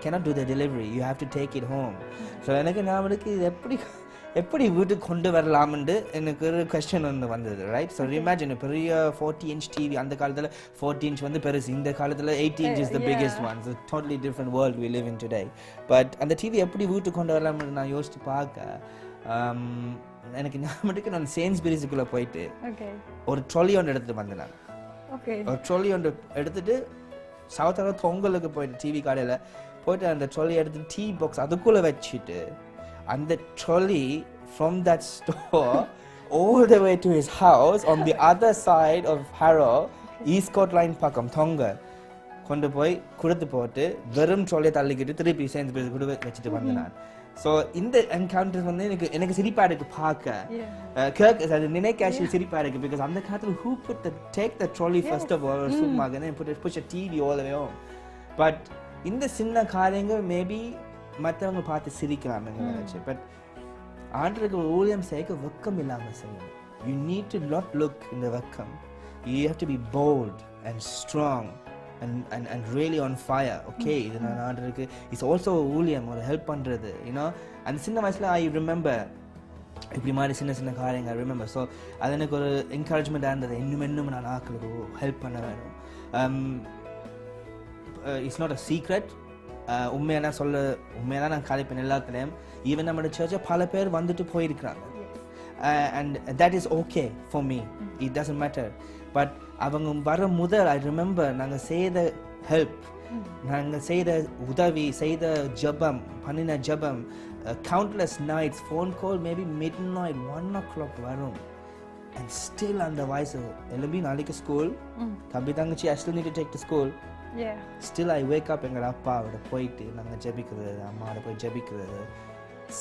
cannot do the delivery, you have to take it home. So எனக்கு ஞாபகம் இது எப்படி வீட்டுக்கு கொண்டு வரலாம்னு எனக்கு ஒரு கொஸ்டின் ஒன்று வந்தது. ரைட். ஸோ இமேஜின் பெரிய 40-inch டிவி அந்த காலத்தில் 40-inch வந்து பெருசு. இந்த காலத்தில் 80-inch is the biggest one. It's a totally different world we live in today. But அந்த டிவி எப்படி வீட்டுக்கு கொண்டு வரலாம்னு நான் யோசிச்சு பார்க்க எனக்கு ஞாபகத்துக்கு நான் சேன்ஸ்பெரிஸுக்குள்ளே போயிட்டு ஒரு ட்ராலி ஒன்று எடுத்துட்டு வந்தேன். நான் ஒரு ட்ராலி ஒன்று எடுத்துட்டு சவுத்தால தொங்கலுக்கு போயிட்டு டிவி கடையில் போயிட்டு அந்த ட்ராலி எடுத்து டீ பாக்ஸ் அதுக்குள்ளே வச்சுட்டு அந்த trolley from that store all the way to his house on the other side of Harrow, East Coast Line பக்கம் தொங்க கொண்டு போய் கொடுத்து போட்டு வெறும் ட்ராலியை தள்ளிக்கிட்டு திருப்பி சேர்ந்து பேசி கூட வச்சுட்டு வந்தேன் நான். ஸோ இந்த என்கவுண்டர் வந்து எனக்கு சிரிப்பா இருக்கு பார்க்க. அது நினைக்க சிரிப்பா இருக்கு. பிகாஸ் அந்த காலத்தில் who put the take the trolley first of all சும்மா push a TV all the way home. But இந்த சின்ன காரியங்கள் மேபி மற்றவங்க பார்த்து சிரிக்கலாம் நினைச்சு. பட் ஆண்டருக்கு ஊழியம் செய்ய வெக்கம் இல்லாமல் செய்யணும். You need to not look இந்த வெக்கம். You have to be bolt and strong and really on fire. Okay, இது நான் ஆண்டருக்கு இட்ஸ் ஆல்சோ ஊழியம், ஒரு ஹெல்ப் பண்ணுறது. யூனோ அந்த சின்ன வயசில் ஐ ரிமெம்பர் இப்படி மாதிரி சின்ன காரியங்கள் ரிமெம்பர். ஸோ அது எனக்கு ஒரு என்கரேஜ்மெண்ட்டாக இருந்தது. இன்னும் நான் ஆக்களுக்கு ஹெல்ப் பண்ண வேணும். It's not a secret. உண்மையாக நான் கதைப்பேன் எல்லாத்துலேயும். ஈவன் நம்மளோட சர்ச்சை பல பேர் வந்துட்டு போயிருக்கிறாங்க. And that is okay for me, it doesn't matter. But அவங்க வர முதல் ஐ ரிமெம்பர் நாங்கள் செய்த ஹெல்ப், நாங்கள் செய்த உதவி, செய்த ஜபம், பண்ணின ஜபம், countless nights, phone call, maybe midnight 1 o'clock வரும். அண்ட் ஸ்டில் அந்த வாய்ஸ் எலும்பி நாளைக்கு ஸ்கூல், தம்பி தங்கச்சி I still need to take to school. Still I wake up எங்கள் அப்பாவோட போயிட்டு நாங்கள் ஜபிக்கிறது, அம்மாவோட போய் ஜபிக்கிறது.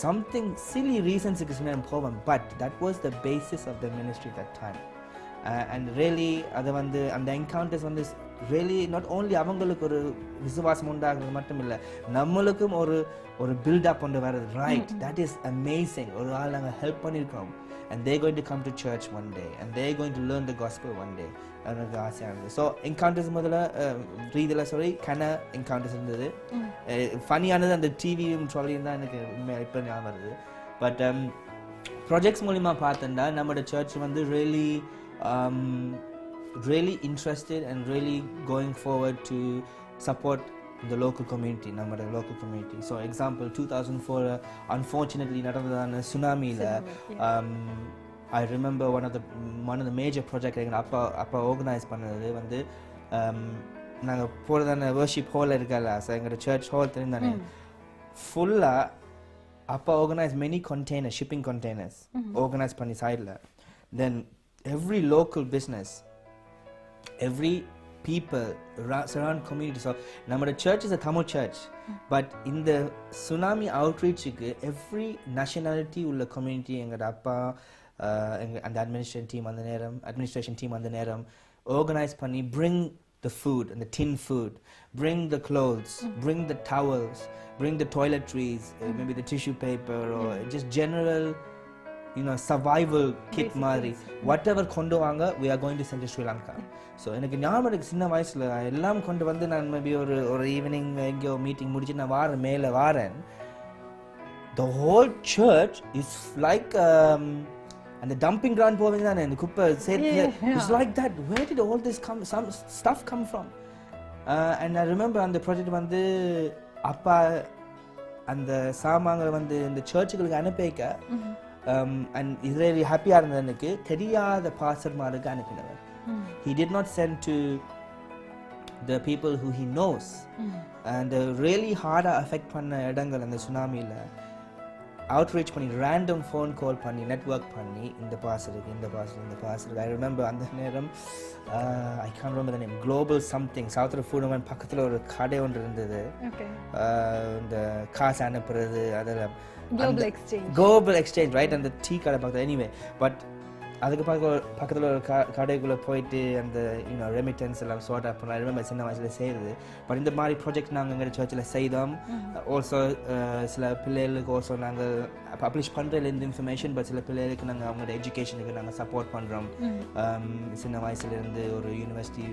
சம்திங் சில்லி ரீசன்ஸுக்கு நான் போவேன். But that was the basis of the ministry that time. And really அதை வந்து அந்த என்கவுண்டர்ஸ் வந்து ரியலி நாட் ஓன்லி அவங்களுக்கு ஒரு விசுவாசம் உண்டாகிறது மட்டும் இல்லை, நம்மளுக்கும் ஒரு பில்டப் கொண்டு வர்றது. Right, that is amazing. ஒரு ஆள் நாங்கள் ஹெல்ப் பண்ணியிருக்கோம். And they're going to come to church one day and they're going to learn the gospel one day. எனக்கு ஆசையாக இருந்தது. ஸோ என்கவுண்டர்ஸ் முதல்ல ரீதியில் சொல்லி என்கவுண்டர்ஸ் இருந்தது. ஃபனியானது அந்த டிவியும் சொல்லியிருந்தால் எனக்கு உண்மையாக இப்போ ஞாபகம் வருது. பட் ப்ராஜெக்ட்ஸ் மூலிமா பார்த்தோன்னா நம்மளோட சர்ச் வந்து really interested and really going forward to support the local community, நம்மளோட local community. So example 2004 unfortunately நடந்ததான tsunami-ல I remember one of the major project எங்க அப்பா organize பண்ணது வந்து நாங்கள் போகிறதான worship hall இருக்கல, எங்களோட church hall தெரிந்தானே ஃபுல்லாக அப்பா organize many containers, shipping containers organize பண்ணி சைடில். Then every local business, every people surround community. So நம்மளோட church is a Tamil church, but in the tsunami outreach every nationality உள்ள community எங்களோட அப்பா அந்த administration team அந்த நேரம் organize பண்ணி bring the food and the tin food, bring the clothes, bring the towels, bring the toiletries, maybe the tissue paper or just general survival kit மாதிரி whatever கொண்டு வாங்க, we are going to send to Sri Lanka. So எனக்கு ஞாபகம் இருக்குது சின்ன வயசில் எல்லாம் கொண்டு வந்து நான் மேபி ஒரு ஈவினிங் எங்கேயோ மீட்டிங் முடிச்சு நான் மேலே வாரேன். The whole church is like அந்த டம்பிங் கிரவுண்ட் போவீங்க தானே, அந்த குப்பை சேர்த்து, it's like that. Where did all this stuff come from? And I remember அந்த ப்ராஜெக்ட் வந்து அப்பா அந்த சாமான்களை வந்து இந்த சர்ச்சுகளுக்கு அனுப்பிக்க and Israeli ஹாப்பியாக இருந்தது. எனக்கு தெரியாத பாஸ்டர்மாருக்கு அனுப்பினவர். He did not send to the people who he knows. And really hard affect பண்ண இடங்கள் அந்த சுனாமியில் outreach பண்ணி random phone call பண்ணி network பண்ணி இந்த பாஸ்டருக்கு I remember அந்த நேரம் I can't remember the name, global something, South of Food பக்கத்தில் ஒரு கடை ஒன்று இருந்தது. இந்த காசு அனுப்புறது அதெல்லாம் global exchange right, அந்த டீ கடை பக்கத்தில். எனிவே பட் அதுக்கு பக்கத்தில் ஒரு கடைக்குள்ளே போயிட்டு அந்த ரெமிட்டன்ஸ் எல்லாம் சார்ட் அப் பண்ண ரிமெம்பர் சின்ன வயசில் செய்யுது. பட் இந்த மாதிரி ப்ராஜெக்ட் நாங்கள் எங்கள் சர்ச்சில் செய்தோம். ஆல்சோ சில பிள்ளைகளுக்கு ஆல்சோ நாங்கள் பப்ளிஷ் பண்ணுறதுல இந்த இன்ஃபர்மேஷன், பட் சில பிள்ளைகளுக்கு நாங்கள் அவங்களோட எஜுகேஷனுக்கு நாங்கள் சப்போர்ட் பண்ணுறோம் சின்ன வயசுலேருந்து ஒரு யூனிவர்சிட்டி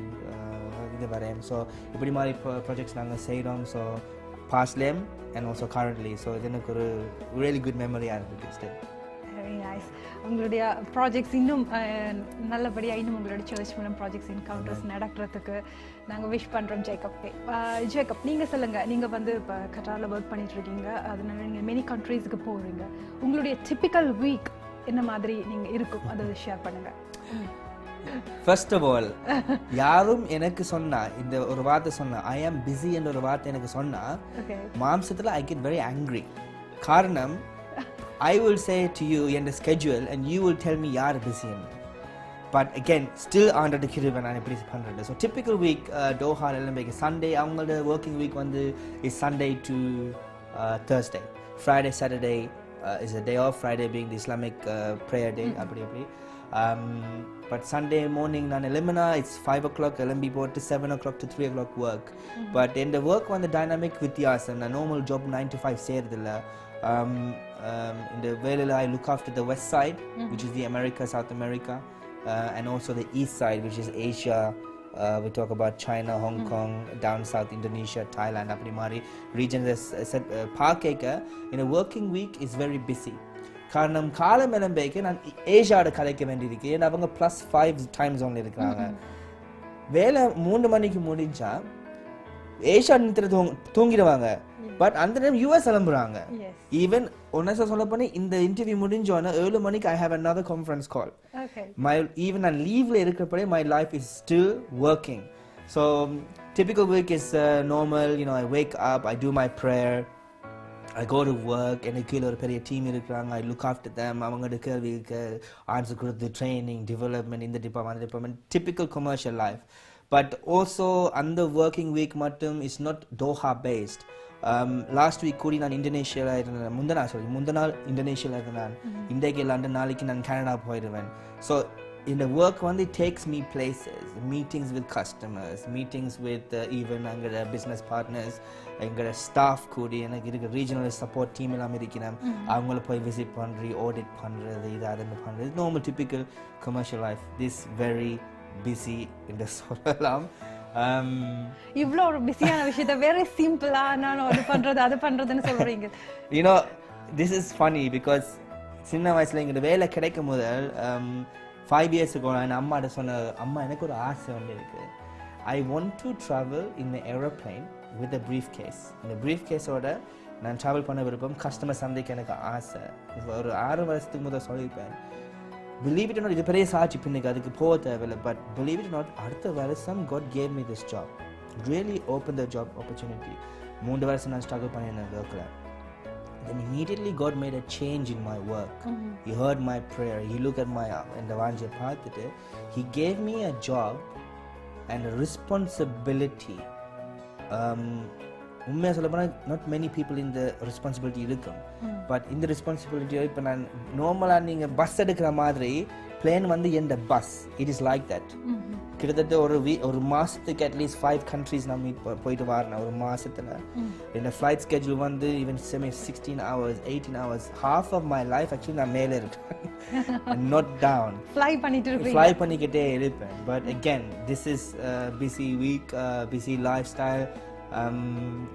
இது வரையும். ஸோ இப்படி மாதிரி ப்ராஜெக்ட்ஸ் நாங்கள் செய்கிறோம். ஸோ பாஸ்ட்லேயும் அண்ட் ஆல்சோ கரண்ட்லி. ஸோ இது எனக்கு ஒரு ரியலி குட் மெமரியாக இருக்குது ஸ்டில். Very nice. உங்களுடைய ப்ராஜெக்ட்ஸ் இன்னும் நல்லபடியாக இன்னும் உங்களுடைய சர்ச் மூலம் ப்ராஜெக்ட்ஸ் என்கவுண்டர்ஸ் நடக்கிறதுக்கு நாங்கள் விஷ் பண்ணுறோம். ஜேக்கப் நீங்கள் சொல்லுங்கள், நீங்கள் வந்து இப்போ கட்டாரில் ஒர்க் பண்ணிகிட்ருக்கீங்க, அதனால நீங்கள் மெனி கண்ட்ரீஸுக்கு போகிறீங்க. உங்களுடைய டிப்பிக்கல் வீக் என்ன மாதிரி நீங்கள் இருக்கும் அதை ஷேர் பண்ணுங்கள். ஃபர்ஸ்ட் ஆஃப் ஆல் யாரும் எனக்கு சொன்னா இந்த ஒரு வார்த்தை சொன்னா ஐ ஆம் பிஸி என்ற ஒரு வார்த்தை எனக்கு சொன்னா மாம்சத்தில் ஐ கெட் வெரி ஆங்க்ரி. காரணம் I will say to you in the schedule and you will tell me you are busy. But again, still under the kirvan and every 100. So typical week, Doha, Sunday, avangala working week is Sunday to Thursday. Friday, Saturday is a day off. Friday being the Islamic prayer day. But Sunday morning நான் எழும்பினா it's 5 o'clock எழும்பி போட்டு 7 o'clock to 3 o'clock work. But in the work வந்து dynamic வித்தியாசம். நான் normal job 9 to 5 செய்யறதில்ல. In the வேலையில் I look after the west side, which is the America, South America, and also the east side, which is Asia. We talk about China, Hong Kong, down south Indonesia, Thailand, அப்படி மாதிரி regions. பார்க்க in a working week is very busy. காரணம் காலம் எழும்பேக்கு நான் ஏஷியாவோட கலைக்க வேண்டியிருக்கு. ஏன்னா அவங்க +5 டைம் ஜோன்ல இருக்கிறாங்க. வேலை 3 மணிக்கு முடிஞ்சா ஏஷியா நித்திர தூங்கிடுவாங்க. பட் அந்த நேரம் யூஎஸ் கிளம்புறாங்க. ஈவன் ஒன்னசா சொல்ல போனா இந்த இன்டர்வியூ முடிஞ்சோன்னா 7 மணிக்கு I have another conference call. Even நான் லீவ்ல இருக்கிறப்பவே my life is still working. So typical week is normal, I wake up, I do my prayer, I go to work, எனக்கு கீழே ஒரு பெரிய டீம் இருக்கிறாங்க. I look after them. அவங்களோட கேள்விக்கு answer கொடுத்து ட்ரைனிங் டெவலப்மெண்ட் இந்த department typical commercial life. But also அந்த working week மட்டும் is not Doha based. Last week கூடி நான் இந்தோனேஷியாவில் இருந்தேன். முந்தின நாள் இந்தோனேஷியாவில் இருந்தேன். இன்றைக்கு லண்டன், நாளைக்கு நான் கனடா போயிடுவேன். ஸோ இந்த ஒர்க் வந்து it takes me places, meetings with customers, meetings with even எங்களோட business partners, எங்களோட ஸ்டாஃப் கூடி எனக்கு இருக்க ரீஜனல் சப்போர்ட் டீம் எல்லாம் இருக்கிறேன். அவங்கள போய் விசிட் பண்ணுறது, ஆடிட் பண்ணுறது, இது அதுன்னு பண்ணுறது. Normal typical commercial life. This very busy என்று சொல்லலாம். இவ்வளோ ஒரு பிஸியான விஷயத்தை வெரி சிம்பிளா நான் அது பண்றதுன்னு சொல்றீங்க. This is funny because சின்ன வயசுல எங்கிட்ட வேலை கிடைக்கும் முதல் 5 years ago நான் அம்மாட்ட சொன்ன, அம்மா எனக்கு ஒரு ஆசை வந்து இருக்கு. I want to travel in the aeroplane with a briefcase. இந்த briefcaseோட நான் travel பண்ண விருப்பம். கஸ்டமர் சந்தைக்கு எனக்கு ஆசை. ஒரு 6 வருஷத்துக்கு முதல் சொல்லியிருப்பேன். Believe it or not, இது பெரிய சாட்சி பின்னுக்கு அதுக்கு போக தேவையில்லை. But believe it or not, அடுத்த வருஷம் God gave me this job. Really opened the job opportunity. 3 வருஷம் நான் struggle பண்ணேன் workல. Then immediately God made a change in my work. He heard my prayer. He looked at my and வாஞ்ச பார்த்துட்டு He gave me a job and a responsibility. உண்மையாக சொல்ல போனால் not many people in the responsibility இருக்கும். But இந்த responsibility இப்போ நான் நார்மலாக நீங்கள் பஸ் எடுக்கிற மாதிரி பிளேன் வந்து எந்த bus it is like that. கிட்டத்தட்ட ஒரு மாதத்துக்கு அட்லீஸ்ட் 5 countries நான் போயிட்டு வரேன் ஒரு மாதத்தில். என்னோட ஃப்ளைட் ஸ்கெட்யூல் வந்து even 16 hours 18 hours. half of my life actually நான் மேலே இருக்கேன், not down. ஃப்ளை பண்ணிக்கிட்டே இருப்பேன். But again this is busy week, busy lifestyle.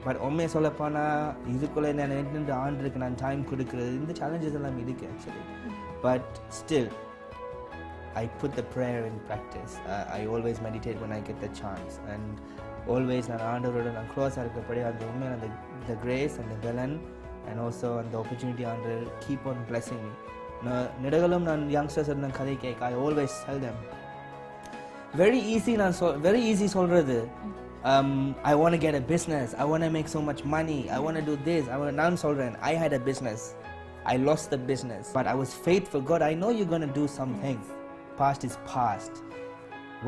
But உண்மையை சொல்ல போனால் இதுக்குள்ளே நான் 2 ஆண்டுக்கு நான் டைம் கொடுக்குறது இந்த சேலஞ்சஸ் எல்லாம் இருக்கு actually. But still I put the prayer in practice. I always meditate when I get the chance. And always நான் ஆண்டவரோட நான் க்ளோஸாக இருக்கப்படி அந்த உண்மையான அந்த the grace and the பலன் and also அந்த opportunity ஆண்டவர் keep on blessing me. நெடுகளும் நான் யங்ஸ்டர்ஸ் நான் கதை கேட்க I always tell them very easy சொல்கிறது. I want to get a business. I want to make so much money. I want to do this. நான் சொல்றேன், I had a business. I lost the business, but I was faithful. God, I know you're going to do something. Past is past.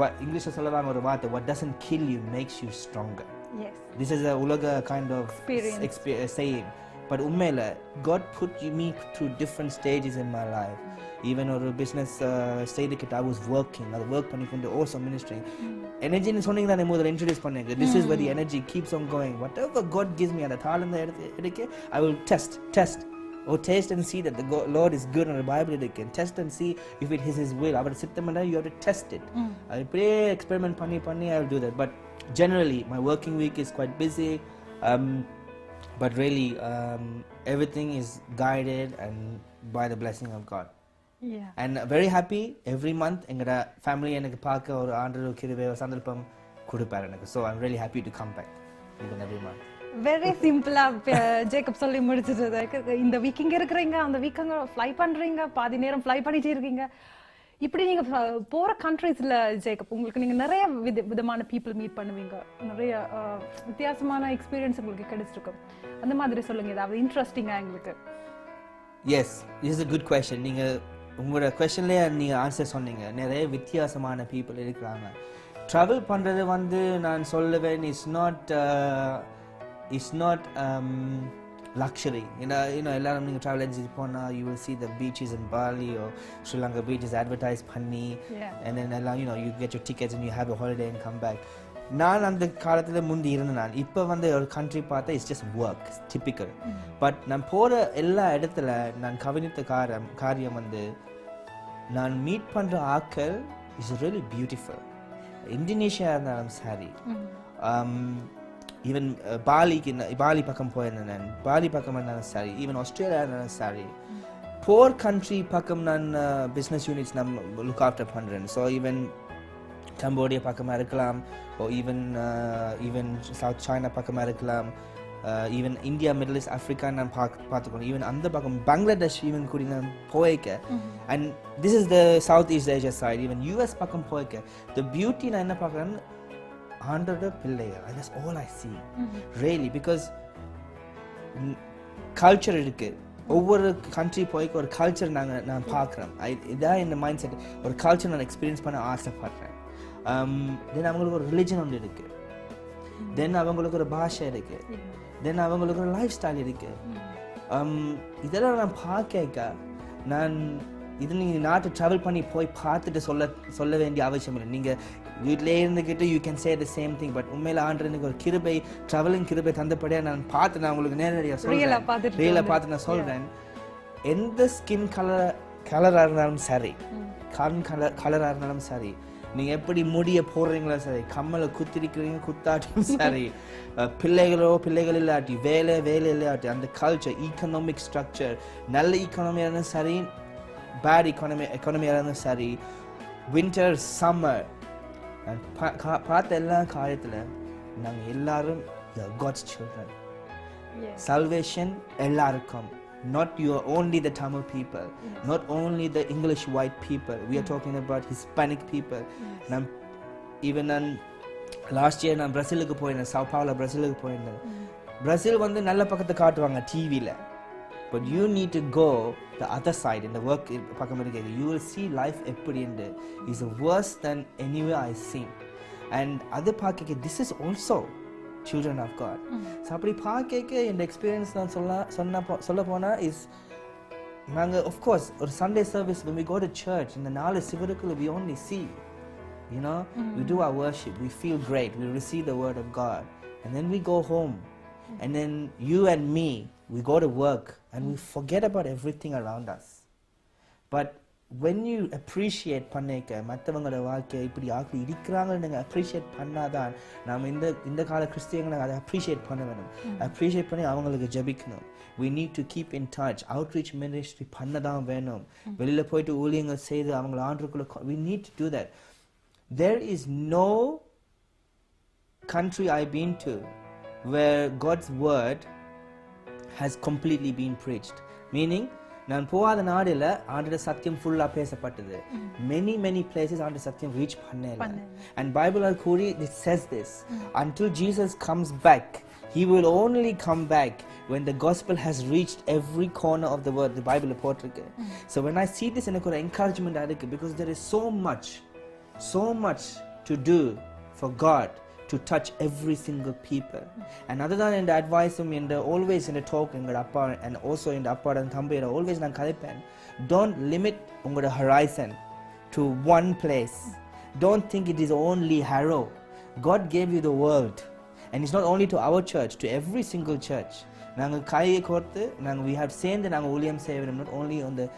What English சொல்லுவாங்க ஒரு வார்த்தை, what doesn't kill you makes you stronger. Yes. This is a உலக kind of saying. But உண்மையில God put me through different stages in my life. Even ஒரு business செய்துக்கிட்டு I was working. I work பண்ணிக்கொண்டு also ministry. Energy னு சொன்னீங்க தானே முதல்ல introduce பண்ணீங்க. This is where the energy keeps on going. Whatever God gives me அந்த தாளந்த எடுக்க I will test. Taste and see that the Lord is good. And the Bible இருக்கு. Test and see if it is His will. Our சித்தம்னா you have to test it. I pray experiment பண்ணி I will do that. But generally my working week is quite busy. But really everything is guided and by the blessing of God. Yeah. And very happy every month எங்கட family எனக்கு பார்க்க ஒரு ஆண்டவர் கிருபை ஒரு சந்தர்ப்பம் கொடுப்பார் எனக்கு. So I'm really happy to come back even every month. Very சிம்பிளா ஜேக்கப் சொல்லி முடிச்சிட்டு இந்த வீக் இங்க இருக்கிறீங்க, அந்த வீக் அங்க ஃப்ளை பண்றீங்க, பாதி நேரம் ஃப்ளை பண்ணிட்டே இருக்கீங்க. இப்படி நீங்க போற கண்ட்ரீஸ்ல ஜேக்கப் உங்களுக்கு நீங்க நிறைய விதமான பீப்புள் மீட் பண்ணுவீங்க, நிறைய வித்தியாசமான எக்ஸ்பீரியன்ஸ் உங்களுக்கு கிடைச்சிருக்கும். அந்த மாதிரி சொல்லுங்க ஏதாவது இன்ட்ரெஸ்டிங்கா எங்களுக்கு. Yes, this is a good question. நீங்க உங்களோட கொஸ்டின்லேயே நீங்க ஆன்சர் சொன்னீங்க. நிறைய வித்தியாசமான பீப்புள் இருக்கிறாங்க. ட்ராவல் பண்றது வந்து நான் சொல்லுவேன் இட்ஸ் நாட் luxury. எல்லாரும் நீங்கள் ட்ராவல் ஏஜென்சி போனால் you will see the beaches in Bali or Sri Lanka beaches advertised பண்ணி and then எல்லாம் you get your tickets and you have a holiday and come back. நான் அந்த காலத்தில் முந்தி இருந்தேன். நான் இப்போ வந்து ஒரு கண்ட்ரி பார்த்தா it's just work typical. But நான் போகிற எல்லா இடத்துல நான் கவனித்த காரியம் வந்து நான் மீட் பண்ணுற ஆக்கள் இஸ் ரியலி பியூட்டிஃபுல். இந்தோனேஷியா இருந்தாலும் சரி, ஈவன் பாலி பக்கம் போயிருந்தேன் நான், பாலி பக்கம் இருந்தாலும் சரி, ஈவன் ஆஸ்திரேலியா இருந்தாலும் சரி, போர் கண்ட்ரி பக்கம் நான் பிஸ்னஸ் யூனிட்ஸ் நான் லுக் ஆஃப்டர் பண்ணுறேன். ஸோ ஈவன் கம்போடியா பக்கமாக இருக்கலாம், ஈவன் சவுத் சைனா பக்கமாக இருக்கலாம், even India, Middle East, Africa நான் பார்த்துக்கணும். ஈவன் அந்த பக்கம் பங்களாதேஷ் ஈவன் கூட நான் போய்க்க. And this is the South East Asia side. Even US பக்கம் போய்க்க. த பியூட்டி நான் என்ன பார்க்குறேன்னு ஆண்டோட பிள்ளைகள். That's all I see really. Because culture இருக்குது. ஒவ்வொரு கண்ட்ரி போய்க்க ஒரு கல்ச்சர் நான் பார்க்குறேன். இதான் இந்த மைண்ட் செட். ஒரு கல்ச்சர் நான் எக்ஸ்பீரியன்ஸ் பண்ண ஆசைப்படுறேன். தென் அவங்களுக்கு ஒரு ரிலிஜன் ஒன்று இருக்குது, தென் அவங்களுக்கு ஒரு பாஷை இருக்குது, தென் அவங்களுக்கு ஒரு லைஃப் ஸ்டைல் இருக்குது. இதெல்லாம் நான் பார்க்க நான் நீங்கள் நாட்டை ட்ராவல் பண்ணி போய் பார்த்துட்டு சொல்ல வேண்டிய அவசியம் இல்லை. நீங்கள் வீட்டிலே இருந்துக்கிட்டு you can say the same thing. But உண்மையில் ஆண்டனுக்கு ஒரு கிருபை, ட்ராவலிங் கிருபை தந்தபடியாக நான் பார்த்து நான் உங்களுக்கு நேரடியாக சொல்கிறேன், ரியலாக பார்த்து நான் சொல்கிறேன். எந்த ஸ்கின் கலராக இருந்தாலும் சரி, கலராக இருந்தாலும் சரி, நீங்கள் எப்படி முடிய போடுறீங்களோ சரி, கம்மலை குத்திருக்கிறீங்க குத்தாட்டும் சரி, பிள்ளைகள் இல்லாட்டி, வேலை இல்லாட்டி, அந்த கல்ச்சர், ஈக்கனாமிக் ஸ்ட்ரக்சர், நல்ல ஈக்கானமியாக இருந்தாலும் சரி, பேட் எக்கானமியாக இருந்தாலும் சரி, வின்டர், சம்மர், பார்த்த எல்லா காரியத்தில் நாங்கள் எல்லாரும் God's children. Salvation எல்லாருக்கும். Not only the Tamil people, not only the English white people. We are talking about Hispanic people. Even last year நான் பிரேசிலுக்கு போயிருந்தேன், சவ் பாவுல பிரேசிலுக்கு போயிருந்தேன். பிரேசில் வந்து நல்ல பக்கத்தை காட்டுவாங்க டிவியில். But you need to go the other side in the work பக்கம் இருக்கு. You will see life எப்படி என்று is worse than anywhere I seen. And அது பார்க்க this is also children of God. So அப்படி பார்க்க இந்த எக்ஸ்பீரியன்ஸ் நான் சொல்ல போனால் இஸ் நாங்கள் of course ஒரு Sunday service when we go to church இந்த 4 சிவருக்குள்ள we only see, we do our worship, we feel great, we receive the word of God, and then we go home, and then you and me, we go to work and we forget about everything around us. But when you appreciate பண்ணிக்க மற்றவங்களோட வாழ்க்கையை இப்படி ஆக்கி இருக்கிறாங்கன்னு நீங்கள் appreciate பண்ணாதான் நாம் இந்த கால கிறிஸ்டியங்களை அதை அப்ரிஷியேட் பண்ண வேணும். அப்ரிஷியேட் பண்ணி அவங்களுக்கு ஜபிக்கணும். we need to keep in touch. outreach ministry பண்ண தான் வேணும். வெளியில் போயிட்டு ஊழியங்கள் செய்து அவங்களை ஆண்டுக்குள்ள we need to do that. There is no country I've been to where God's word has completely been preached. Meaning நான் போகாத நாடுல ஆண்டோட சத்தியம் ஃபுல்லா பேசப்பட்டது. many places ஆண்டோட சத்தியம் ரீச் பண்ணல. and Bible கூறி it says this, until Jesus comes back, he will only come back when the gospel has reached every corner of the world. the Bible போட்டிருக்கு. so when I see this எனக்கு ஒரு encouragement இருக்கு, because there is so much to do for God to touch every single people. and other than in the advice in the always in the talk in the appa and also in the appa and thambira always nan kalipen, don't limit ungoda horizon to one place. don't think it is only Harrow. God gave you the world, and it's not only to our church, to every single church. நாங்கள் கையை கோர்த்து we have சேர்ந்து நாங்கள் ஊழியம் செய்ய வேண்டும். not only on the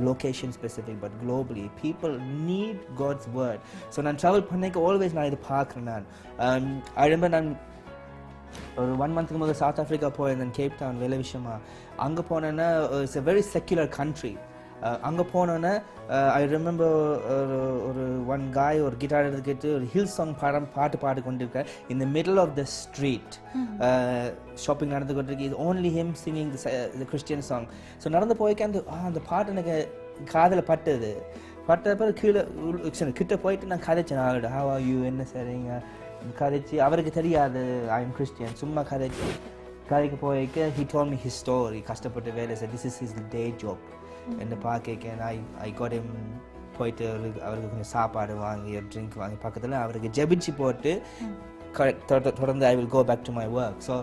location specific but globally. people need God's word. so நான் travel பண்ணிக்க always நான் இது பார்க்கிறேன். I remember நான் ஒரு 1 month முதல்ல சவுத் ஆஃப்ரிக்கா போயிருந்தேன், கேப் டவுன் வேலை விஷயமா. அங்கே போனேன்னா it's a very secular country. அங்கே போனோன்னே ஐ ரிமெம்பர் ஒரு ஒன் காய் ஒரு கிட்டார் எடுத்துக்கிட்டு ஒரு ஹில் சாங் பாட்டு பாடி கொண்டிருக்கார் in the middle of the street. Shopping நடந்து கொண்டிருக்கு. இது only him singing the Christian song. So நடந்து போய்க்க அந்த பாட்டு எனக்கு காதில் பட்டப்ப கீழே கிட்ட போயிட்டு நான் கதைச்சேன். அவரோட ஹவ் ஆர் யூ, என்ன சரிங்க கதைச்சி. அவருக்கு தெரியாது ஐ எம் கிறிஸ்டியன். சும்மா கதைக்கு போய்க்க he told me his story. கஷ்டப்பட்டு வேலை sir, this is his day job. என்ன பார்க்க ஐ got him போயிட்டு அவருக்கு கொஞ்சம் சாப்பாடு வாங்கி ட்ரிங்க் வாங்கி பக்கத்தில் அவருக்கு ஜெபிச்சு போட்டு தொடர்ந்து I will go back to my work. So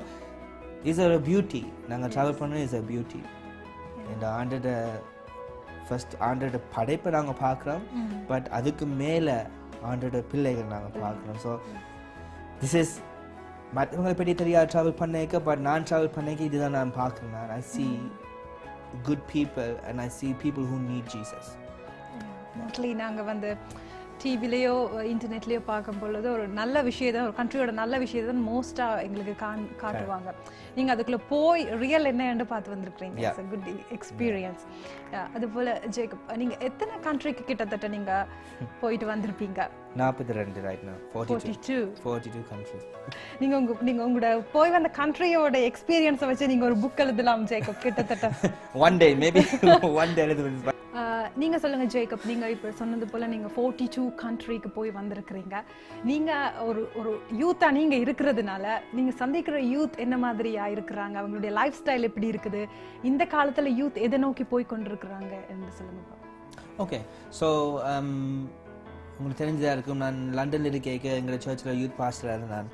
is a beauty. நாங்கள் ட்ராவல் பண்ண இஸ் a beauty. இந்த ஆண்டோட ஃபர்ஸ்ட் ஆண்டோட படைப்பை நாங்கள் பார்க்குறோம், பட் அதுக்கு மேலே ஆண்டோட பிள்ளைகள் நாங்கள் பார்க்குறோம். ஸோ திஸ் இஸ் மற்றவங்களை பற்றி தெரியாது ட்ராவல் பண்ணிக்க, பட் நான் ட்ராவல் பண்ணிக்க இதுதான் நான் பார்க்குறேன். I see good people and I see people who need Jesus. Mostly நாங்கள் வந்து டிவிலேயோ இன்டர்நெட்லேயோ பார்க்கும் பொழுது ஒரு நல்ல விஷயத்தை, ஒரு கண்ட்ரியோட நல்ல விஷயத்தை தான் மோஸ்ட்டாக எங்களுக்கு காட்டுவாங்க. நீங்கள் அதுக்குள்ளே போய் ரியல் என்னன்னு பார்த்து வந்திருக்கிறீங்க. It's a good experience. அதுபோல் ஜேக்கப், நீங்கள் எத்தனை கண்ட்ரிக்கு கிட்டத்தட்ட நீங்கள் போயிட்டு வந்திருப்பீங்க? 42 right now. 42 countries. நீங்கள் உங்களோட போய் வந்த கண்ட்ரியோட எக்ஸ்பீரியன்ஸை வச்சு நீங்கள் ஒரு புக் எழுதலாம் ஜேக்கப் கிட்டத்தட்ட. One day maybe one day எழுதுவேன். நீங்கள் சொல்லுங்கள் ஜேக்கப், நீங்கள் இப்போ சொன்னது போல் நீங்கள் 42 கண்ட்ரிக்கு போய் வந்திருக்கிறீங்க. நீங்கள் ஒரு யூத்தாக நீங்கள் இருக்கிறதுனால நீங்கள் சந்திக்கிற யூத் என்ன மாதிரியாக இருக்கிறாங்க, அவங்களுடைய லைஃப் ஸ்டைல் எப்படி இருக்குது, இந்த காலத்தில் யூத் எதை நோக்கி போய் கொண்டிருக்கிறாங்க என்று சொல்லுங்கள். ஓகே, ஸோ உங்களுக்கு தெரிஞ்சதாக இருக்கும், நான் லண்டனில் இருக்க எங்கள் சர்ச்சில் யூத் பாஸ்டராக இருந்தேன்.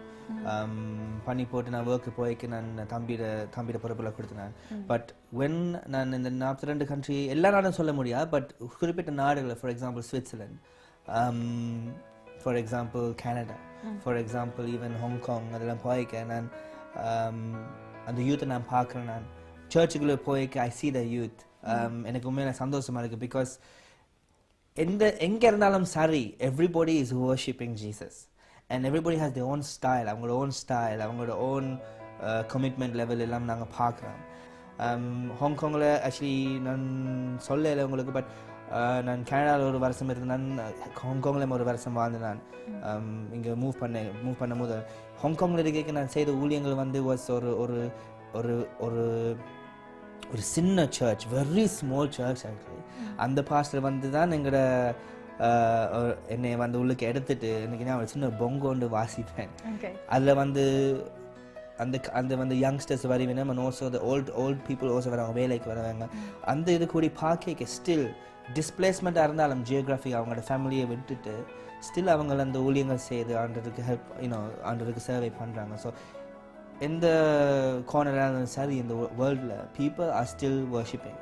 பண்ணி போட்டு நான் ஒர்க்கு போய்க்கு நான் தம்பியோட பொறுப்பில் கொடுத்தேன். பட் வென் நான் இந்த 42 கண்ட்ரி எல்லா நாடும் சொல்ல முடியாது, பட் குறிப்பிட்ட நாடுகளை, for example Switzerland, for example Canada, for example even Hong Kong, அதெல்லாம் போய்க்க நான் அந்த யூத்தை நான் பார்க்குறேன். நான் சர்ச்சுக்குள்ளே போய்க்க ஐ see the youth. எனக்கு உண்மையில சந்தோஷமாக இருக்குது. பிகாஸ் எங்கே இருந்தாலும் சரி, everybody is worshipping Jesus. And everybody has their own style, அவங்களோட own commitment level எல்லாம் நாங்கள் பார்க்குறோம். ஹாங்காங்கில் ஆக்சுவலி நான் சொல்லலை உங்களுக்கு, பட் நான் கனடாவில் ஒரு வருஷம் இருந்தேன், ஹாங்காங்கில் ஒரு வருஷம் வாழ்ந்தேன். இங்கே மூவ் பண்ணும் போது ஹாங்காங்கில் இருக்க நான் செய்த ஊழியங்கள் வந்து வாஸ் ஒரு ஒரு ஒரு ஒரு சின்ன church, very small church actually. அந்த பாஸ்டர் வந்து தான் எங்களோட என்னை வந்து உள்ளுக்கு எடுத்துட்டு எனக்கு நான் சின்ன பொங்கோண்டு வாசிப்பேன். அதில் வந்து அந்த வந்து யங்ஸ்டர்ஸ் வருவேன், and also the old people also வராங்க, வேலைக்கு வருவாங்க. அந்த இது கூடி பார்க்க ஸ்டில் டிஸ்பிளேஸ்மெண்ட்டாக இருந்தாலும் ஜியோகிராஃபி அவங்களோட ஃபேமிலியை விட்டுட்டு ஸ்டில் அவங்க அந்த ஊழியங்கள் செய்து ஆண்டதுக்கு ஹெல்ப் ஆண்டதுக்கு சேவை பண்ணுறாங்க. ஸோ எந்த கார்னராக இருந்தாலும் சரி இந்த வேர்ல்டில் people are still worshipping.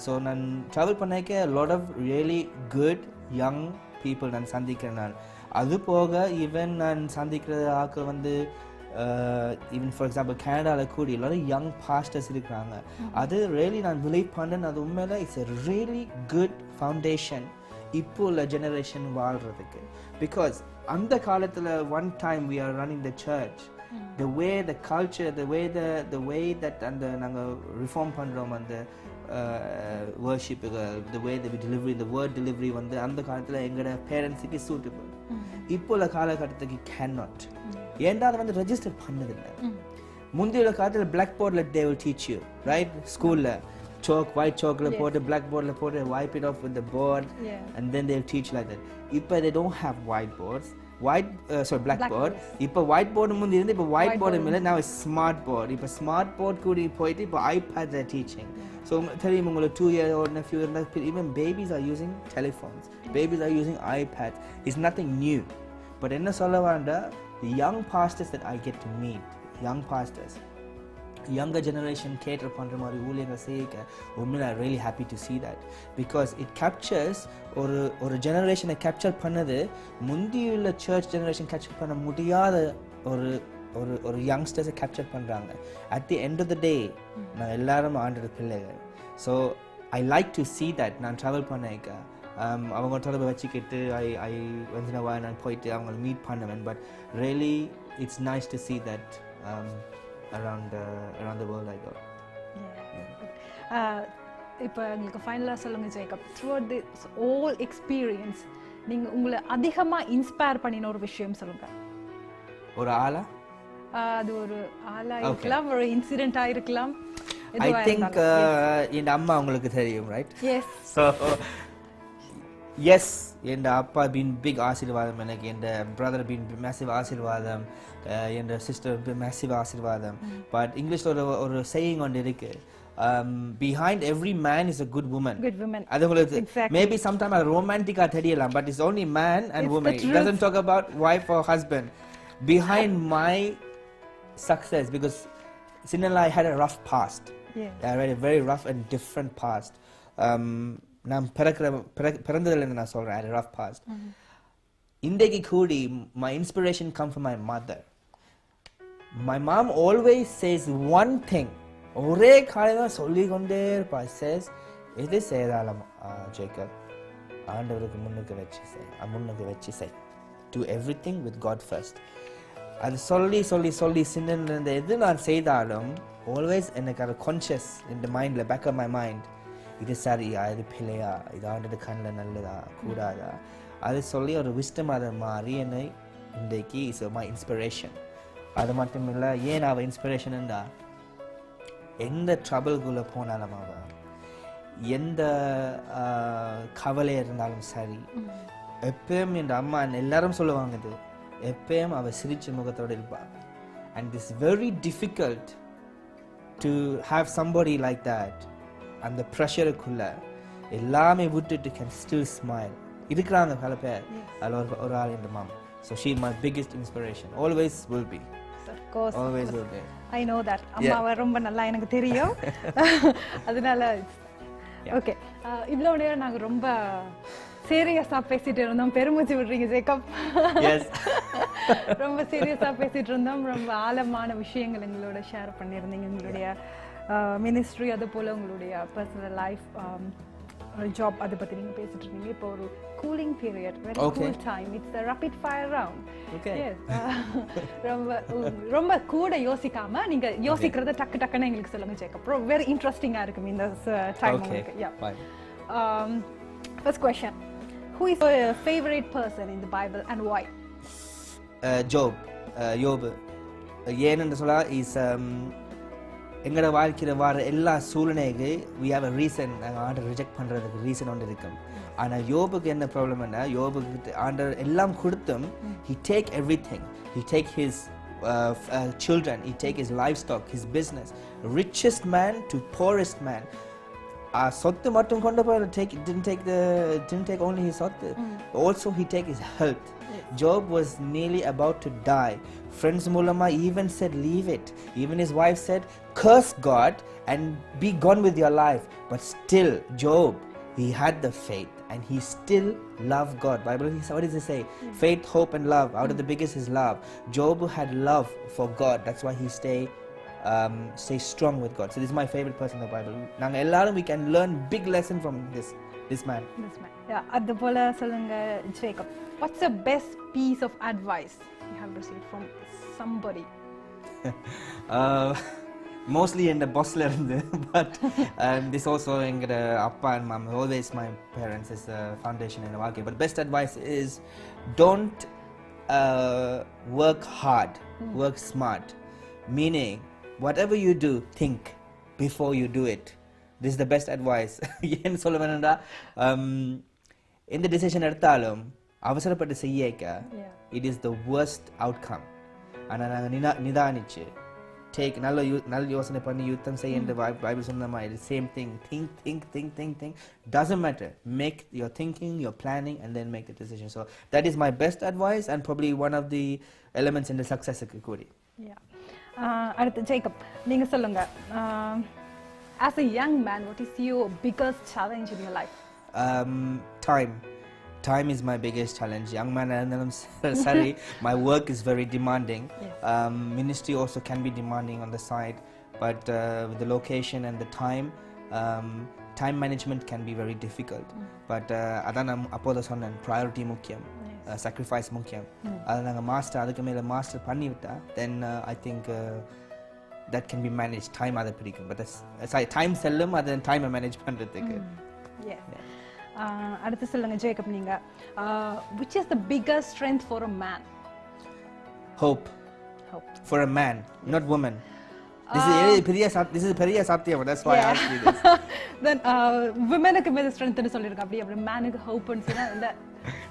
So நான் ட்ராவல் பண்ணிக்க lot of really good young people நான் சந்திக்கிறேன். நான் அது போக ஈவன் நான் சந்திக்கிற ஆக்கள் வந்து ஈவன் ஃபார் எக்ஸாம்பிள் கனடாவில் கூடி எல்லாரும் யங் பாஸ்டர்ஸ் இருக்கிறாங்க. அது ரியலி நான் பிலீவ் பண்ணேன். அது உண்மையில it's a really good foundation இப்போ உள்ள ஜெனரேஷன் வாழ்கிறதுக்கு. பிகாஸ் அந்த காலத்தில் one time we are running the church, the way the culture, the way that and நாங்கள் ரிஃபார்ம் பண்ணுறோம் அந்த வர்ஷிப்புகள், the way that we delivery, the word delivery வந்து அந்த காலத்தில் எங்களோட பேரண்ட்ஸுக்கு சூட்டபிள். இப்போ உள்ள காலகட்டத்துக்கு cannot. ஏன்டா அதை வந்து ரெஜிஸ்டர் பண்ணதில்லை. முந்தைய உள்ள காலத்தில் பிளாக் போர்டில் they will teach you, right? ஸ்கூலில் white chalk போட்டு black board போட்டு wipe it off with the board, and then they'll teach like that. இப்போ they don't have whiteboards. blackboard. இப்போ white board முந்தி இருந்து இப்போ white board மேலே now is smart board. இப்போ smart board கூடி போயிட்டு இப்போ iPads are teaching. So தெரியும் உங்களுக்கு 2-year-old nephew இருந்தால் even babies are using telephones. Babies are using iPads. It's nothing new. But என்ன சொல்ல வேண்டா, the young pastors that I get to meet, young pastors, younger generation cater பண்ற மாதிரி ஊழியர்கள் செய்ய உண்மையில I'm really happy to see that, because it captures ஒரு ஜெனரேஷனை capture பண்ணது முந்தியுள்ள சர்ச் ஜெனரேஷன் கேப்சர் பண்ண முடியாத ஒரு யங்ஸ்டர்ஸை கேப்சர் பண்ணுறாங்க. At the end of the day நான் எல்லாரும் ஆண்டோட பிள்ளைகள். So I like to see that. நான் ட்ராவல் பண்ணிக்க அவங்க தொடர்பை வச்சுக்கிட்டு ஐ வந்து நான் போயிட்டு அவங்கள மீட் பண்ணுவேன். But really it's nice to see that around the world I go. இப்போ உங்களுக்கு ஃபைனலாக சொல்லுங்கள் Jacob, throughout this whole experience நீங்கள் உங்களை அதிகமாக இன்ஸ்பயர் பண்ணின ஒரு விஷயம் சொல்லுங்கள். ஒரு ஆளா? அது ஒரு ஆளா இருக்கலாம், ஒரு இன்சிடென்ட்டா இருக்கலாம். ஐ திங்க் என் அம்மா உங்களுக்கு தெரியும், ரைட்? எஸ். ஸோ எஸ், என் அப்பா பீன் பிக் ஆசீர்வாதம் எனக்கு, என் பிரதர் பீன் மேசிவ் ஆசீர்வாதம், என் சிஸ்டர் மேசிவ் ஆசீர்வாதம். பட் இங்கிலீஷில் ஒரு சேயிங் ஒன்று இருக்கு, behind every man is a good woman. அது உங்களுக்கு maybe sometime romantic தெரியலாம், but it's only man and woman. It doesn't talk about wife or husband. Behind my success, because SILUVAI had a rough past. Yes. I had a very rough and different past. நான் பிறந்ததுலேருந்து நான் சொல்கிறேன், I had a rough past. இன்றைக்கு கூடி my inspiration come from my mother. My mom always says one thing. ஒரே காலையில் தான் சொல்லிக்கொண்டே இருப்பா. says எது செய்தாலும் ஜேக்கப் ஆண்டவருக்கு முன்னுக்கு வச்சு செய். Do everything with God first. அது சொல்லி சின்ன எது நான் செய்தாலும் always எனக்கு அது conscious in the mind, back of my mind, இது சரியா, இது பிழையா, இது ஆண்டது கண்ணில் நல்லதா கூடாதா, அது சொல்லி ஒரு wisdom அதை மாறி என்னை இன்றைக்கு is my inspiration. அது மட்டும் இல்லை, ஏன் அவள் இன்ஸ்பிரேஷன் இருந்தா, எந்த ட்ரபிள்குள்ளே போனாலும் அவள் எந்த கவலை இருந்தாலும் சரி, எப்பயும் என் அம்மா எல்லாரும் சொல்லுவாங்க, இது எப்பயும் அவள் சிரிச்ச முகத்தோடு இருப்பாள். And it's very difficult to have somebody like that. அந்த ப்ரெஷருக்குள்ள எல்லாமே விட்டுட்டு கேன் ஸ்டில் ஸ்மைல் இருக்கிறாங்க பல பேர். அதில் ஒரு ஆள் என் mum. So she my biggest inspiration, always will be. Always will be. I know that. அம்மாவை ரொம்ப நல்லா எனக்கு தெரியும். அதனால ஓகே, இவ்வளோ நேரம் நாங்கள் ரொம்ப சீரியஸாக பேசிட்டு இருந்தோம். பெருமூச்சு விடுறீங்க ஜேக்கப். ரொம்ப சீரியஸாக பேசிட்டு இருந்தோம். ரொம்ப ஆழமான விஷயங்கள் எங்களோட ஷேர் பண்ணியிருந்தீங்க. உங்களுடைய மினிஸ்ட்ரி, அது போல் உங்களுடைய பர்சனல் லைஃப், ஜாப், அதை பற்றி நீங்கள் பேசிட்டு இருந்தீங்க. இப்போ ஒரு cooling period, very cool time. It's a rapid fire round. ரொம்ப கூட யோசிக்காம நீங்க யோசிக்கிறத டக்கு டக்குன்னு எங்களுக்கு சொல்லுங்க ஜேக்கப். வெரி இன்ட்ரெஸ்டிங்கா இருக்கும் இந்த டைம் உங்களுக்கு. First question, who is your favorite person in the Bible and why? யோபு. ஏன்னு சொல்ல இஸ் எங்களோட வாழ்க்கையில் வர எல்லா சூழ்நிலைக்கு we have a reason. நாங்கள் ஆண்டர் ரிஜெக்ட் பண்ணுறதுக்கு ரீசன் ஒன்று இருக்கும். ஆனால் யோபுக்கு என்ன ப்ராப்ளம்னா, யோபுக்கு ஆண்டர் எல்லாம் கொடுத்தும் he take everything. He take his children, he take his livestock, his business. Richest man to poorest man. சொத்து மட்டும் கொண்டு போய் didn't take only his சொத்து. Also he take his health. Job was nearly about to die. Friends மூலமா even said leave it. Even his wife said curse God and be gone with your life. But still Job, he had the faith and he still loved God. Bible, what does it say? Faith, hope and love. Out of the biggest is love. Job had love for God. That's why he stay strong with God. So this is my favorite person in the Bible. நாங்க எல்லாரும் we can learn big lesson from this man. Yeah, அது போல சொல்லுங்க Jacob. What's the best piece of advice you have received from somebody? Mostly in the bossல இருந்து, but this also எங்க அப்பா and mom, always my parents is a foundation in the வாழ்க்கை. But best advice is don't work hard, work smart. Meaning whatever you do, think before you do it. This is the best advice. ஏன்னு சொல்ல வேணும்னா, எந்த decision எடுத்தாலும் அவசரப்பட்டு செய்யக்க it is the worst outcome. ஆனால் நாங்கள் நிதானிச்சு நல்ல யோசனை பண்ணி யுத்தம் செய்ய இந்த பைபிள் சொன்ன மாதிரி same thing. Think. Doesn't matter. Make your thinking, your planning, and then make the decision. So that is my best advice and probably one of the elements in the success கூடி. அடுத்து Jacob, நீங்க சொல்லுங்க. As a young man, what is your biggest challenge in your life? Time is my biggest challenge. Young man, sorry, my work is very demanding. Yes. Ministry also can be demanding on the side, but with the location and the time management can be very difficult. But adana appoda sonnan priority mukkiyam, sacrifice mukkiyam. Adha nanga master adukku mela master panni vitta, then I think that can be managed. Time adha pidikum, but that's time sellum adha time manage pandradhukku. Yes. அடுத்து சொல்லுங்க Jacob, நீங்க which is the biggest strength for a man? Hope. For a man, not woman. This is பெரிய சத்தியம். That's why I asked you this. Then womenக்கு மேல strength னு சொல்லிருக்க, அப்படி manக்கு hope னு சொன்னா இல்ல.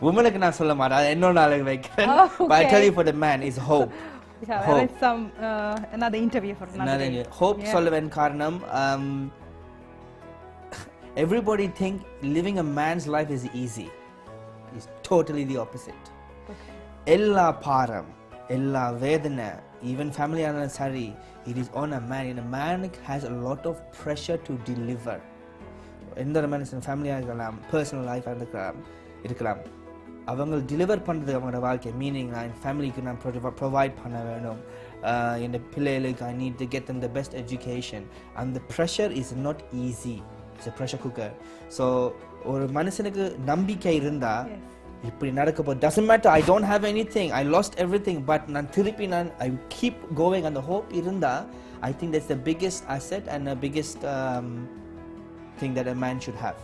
womenக்கு நான் சொல்ல மாட்டேன், இன்னொரு நாளைக்கு வைக்கிறேன். But I tell you for the man is hope. Yeah, there is some another interview for another day. Hope சொல்லுவேன் காரணம், everybody think living a man's life is easy. It's totally the opposite. Ella param, ella vedana, even family anniversary, it is on a man. And a man has a lot of pressure to deliver. எந்த ஒரு மனுஷன் ஃபேமிலியாக இருக்கலாம், personal லைஃபாக இருக்கலாம், அவங்க deliver பண்ணுறது அவங்களோட வாழ்க்கை. மீனிங் நான் என் ஃபேமிலிக்கு நான் ப்ரொவைட் பண்ண வேணும், என் பிள்ளைகளுக்கு I need to get them the best education. அந்த pressure is not easy. It's a pressure cooker. So ஒரு மனுஷனுக்கு நம்பிக்கை இருந்தால் இப்படி நடக்க போகுது, doesn't matter, I don't have anything, I lost everything, but நான் திருப்பி ஐ கீப் கோவிங். அந்த ஹோப் இருந்தால் I think that's the biggest asset and the biggest thing that a man should have.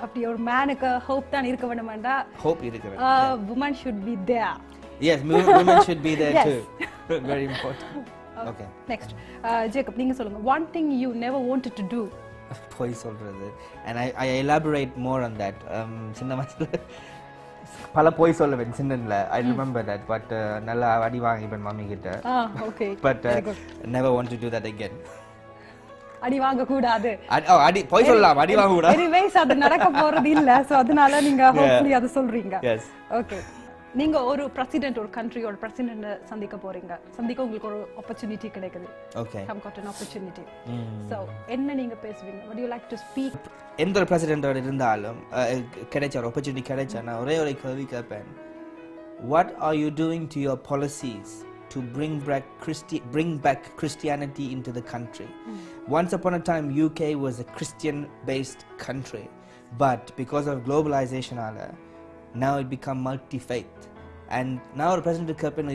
அப்படி ஒரு மேனுக்கு hope தான் இருக்க வேண்டும்டா. Hope இருக்க வேண்டும். Woman should be there. Yes, women should be there too. Very important. Okay. Next, Jacob, நீங்க சொல்லுங்க. One thing you never wanted to do. போய் சொல்றது. And I elaborate more on that. சின்ன வயசுல பல போய் சொல்லுவேன் சின்னல. I remember that, but நல்லா அடி வாங்கிப்பேன் மம்மி கிட்ட. Okay. But never want to do that again. அடி வாங்க கூடாது. அடி போய் சொல்லலாம், அடி வாங்க கூடாது. எனிவேஸ் அது நடக்க போறது இல்ல. சோ அதனால நீங்க ஹோப்ஃபுல்லி அது சொல்றீங்க. Yes. Okay. நீங்க ஒரு பிரசிடென்ட், ஒரு கண்ட்ரியோட பிரசிடென்ட் சந்திக்க போறீங்க. சந்திக்க உங்களுக்கு ஒரு opportunity கிடைக்குது. Okay. Have got an opportunity. So என்ன நீங்க பேசுவீங்க? Would you like to speak? எந்த ஒரு பிரசிடென்ட்டோட இருந்தாலும் கிடைச்ச ஒரு opportunity கிடைச்சா நான் ஒரே ஒரு கேள்வி கேட்பேன். What are you doing to your policies to bring back Christianity into the country? Once upon a time, UK was a Christian-based country, but because of globalization, now it become multi-faith. And now President Kapin,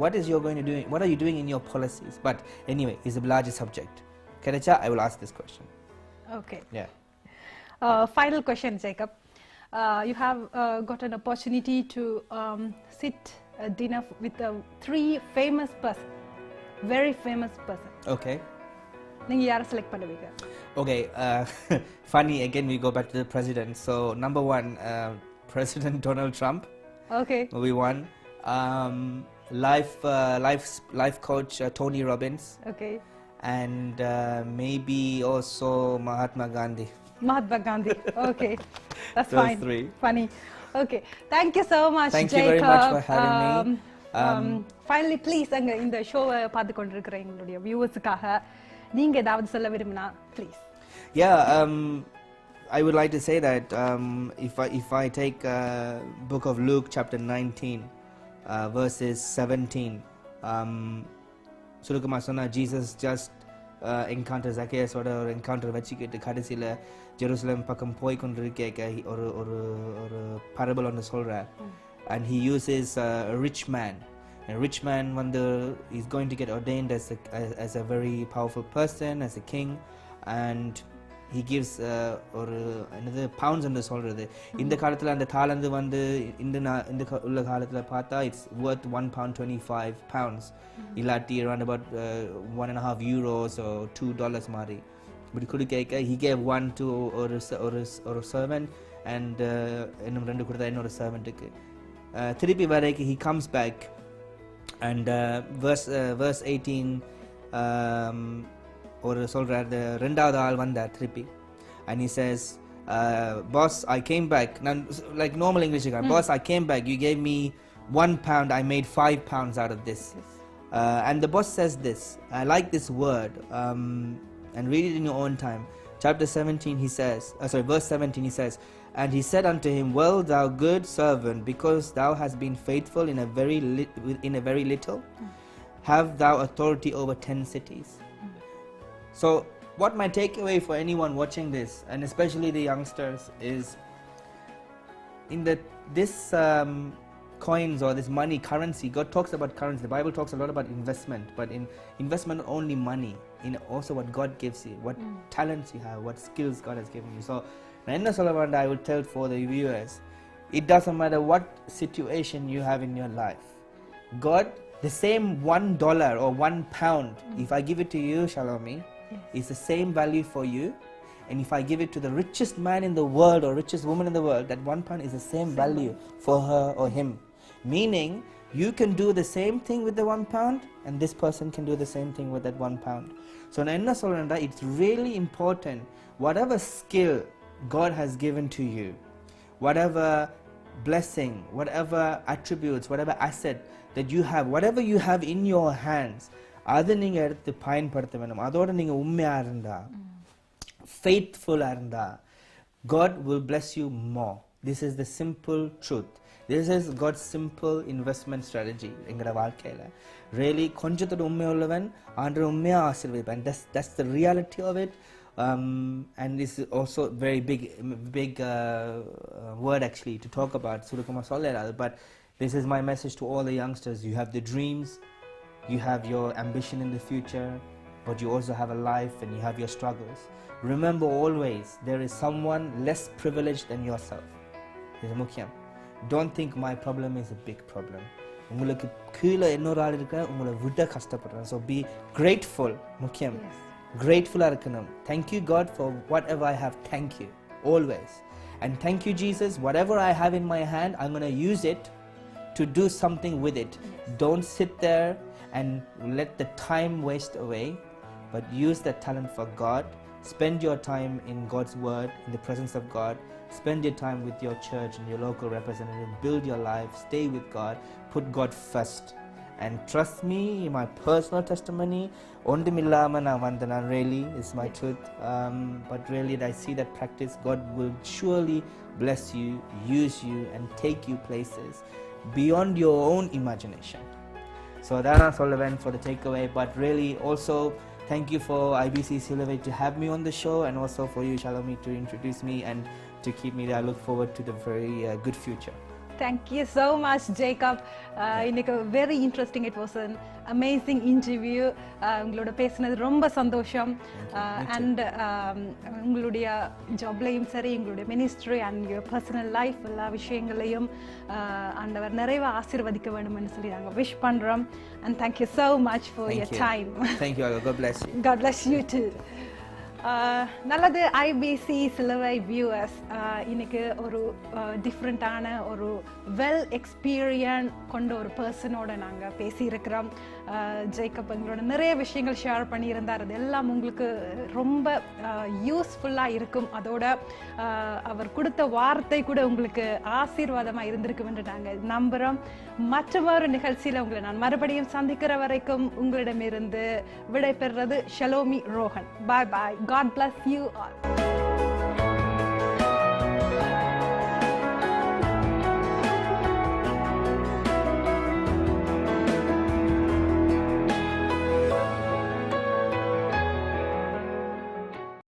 what are you doing in your policies? But anyway, it's a larger subject. Kerecha, I will ask this question. Okay. Yeah. Final question, Jacob. You have got an opportunity to sit at dinner with three famous person, very famous person. Okay. நீங்க யாரை select பண்ணுவீங்க? Okay, funny again we go back to the president. So number one, President Donald Trump. Okay. Movie one. Life coach Tony Robbins. Okay. And maybe also Mahatma Gandhi. Mahatma Gandhi. Okay. That's Those fine. three. Funny. Okay. Thank you so much, Thank Jacob. you very much for having me. Finally, please அங்க இந்த ஷோவை பார்த்து கொண்டிருக்கிற எங்களுடைய வியூவர்ஸுக்காக நீங்க ஏதாவது சொல்ல விரும்பினா please. Yeah, I would like to say that if I take book of Luke chapter 19 verses 17, சுருக்கமா சொன்னா Jesus just encounter Zacchaeus ஓட ஒரு encounter வச்சுக்கிட்டு கடைசில ஜெருசலேம் பக்கம் போய் கொண்டிருக்க ஒரு parable ஒன்று சொல்றார். And he uses a rich man. A rich man is going to get ordained as a very powerful person, as a king, and he gives another pounds என்று சொல்றது. இந்த காலத்துல அந்த தாளந்து இந்த உள்ள காலத்துல பார்த்தா it's worth £1.25 இல்லாட்டி around about 1.5 euros or $2 மாதிரி இப்படி கொடுக்க he gave one to ஒரு servant and இன்னும் ரெண்டு கொடுத்தா இன்னொரு servantக்கு. திருப்பி வரைக்கு he comes back and verse 18 ஒரு சொல்றார், ரெண்டாவது ஆள் வந்தார் திருப்பி and he says boss I came back, like normal English, boss I came back, you gave me £1, I made £5 out of this. And the boss says this, I like this word, and read it in your own time. Chapter 17 he says, verse 17 he says, and he said unto him, well thou good servant, because thou hast been faithful in a very little, have thou authority over 10 cities. So what my takeaway for anyone watching this, and especially the youngsters, is in this coins or this money, currency, God talks about currency, the Bible talks a lot about investment, but in investment only money, in also what God gives you, what talents you have, what skills God has given you. So I would tell for the viewers, it doesn't matter what situation you have in your life, God, the same $1 or £1, if I give it to you, Shalomi, it's the same value for you. And if I give it to the richest man in the world or richest woman in the world, that £1 is the same value for her or him. Meaning, you can do the same thing with the £1 and this person can do the same thing with that £1. So, it's really important, whatever skill God has given to you, whatever blessing, whatever attributes, whatever asset that you have, whatever you have in your hands, அதை நீங்கள் எடுத்து பயன்படுத்த வேண்டும். அதோட நீங்கள் உண்மையாக இருந்தா, faithful-ஆ இருந்தா, God will bless you more. This is the simple truth. This is God's simple investment strategy எங்கட வாழ்க்கையில. Really கொஞ்சத்தோட உண்மை உள்ளவன் ஆண்டவர் உண்மையா ஆசீர்வதிப்பான். That's the reality of it. And this is also very big word actually to talk about. சுருக்கமா சொல்லலாது. But this is my message to all the youngsters. You have the dreams, you have your ambition in the future, but you also have a life and you have your struggles. Remember always, there is someone less privileged than yourself. இது முக்கியம். Don't think my problem is a big problem. உங்களுக்கு கீழே இன்னொரு ஆள் இருக்க உங்களை விட கஷ்டப்படுறேன். So be grateful. முக்கியம். Grateful-ஆ இருக்கணும். Thank you God for whatever I have. Thank you always. And thank you Jesus, whatever I have in my hand, I'm going to use it to do something with it. Don't sit there and let the time waste away, but use that talent for God. Spend your time in God's word, in the presence of God. Spend your time with your church and your local representative. Build your life, stay with God, put God first. And trust me, my personal testimony, ondumillama na vandana, really is my truth. But really I see that practice, God will surely bless you, use you, and take you places beyond your own imagination. So that's all for the takeaway. But really also thank you for IBC SILUVAI to have me on the show, and also for you Shalomi to introduce me and to keep me there. I look forward to the very good future. Thank you so much, Jacob. இன்னைக்கு very interesting. It was an amazing interview. உங்களோட பேசினது ரொம்ப சந்தோஷம். And உங்களுடைய ஜாப்லையும் சரி, உங்களுடைய ministry and your personal life எல்லா விஷயங்களையும் ஆண்டவர் நிறைவா ஆசீர்வதிக்க வேண்டும்னு சொல்லி நாங்கள் விஷ் பண்ணுறோம். And thank you so much for your time. Thank you. God bless you. God bless you too. நல்லது ஐபிசி சிலுவை வியூவர்ஸ், இன்னைக்கு ஒரு டிஃப்ரெண்ட்டான ஒரு வெல் எக்ஸ்பீரியன்ஸ் கொண்ட ஒரு பர்சனோட நாங்கள் பேசியிருக்கிறோம். ஜேக்கப் எங்களோட நிறைய விஷயங்கள் ஷேர் பண்ணியிருந்தார். அது எல்லாம் உங்களுக்கு ரொம்ப யூஸ்ஃபுல்லாக இருக்கும். அதோட அவர் கொடுத்த வார்த்தை கூட உங்களுக்கு ஆசீர்வாதமாக இருந்திருக்கும் என்று நாங்கள் நம்புகிறோம். மற்றொரு நிகழ்ச்சியில் உங்களை நான் மறுபடியும் சந்திக்கிற வரைக்கும் உங்களிடமிருந்து விடைபெறுறது ஷலோமி ரோஹன். பாய் பாய். God bless you all.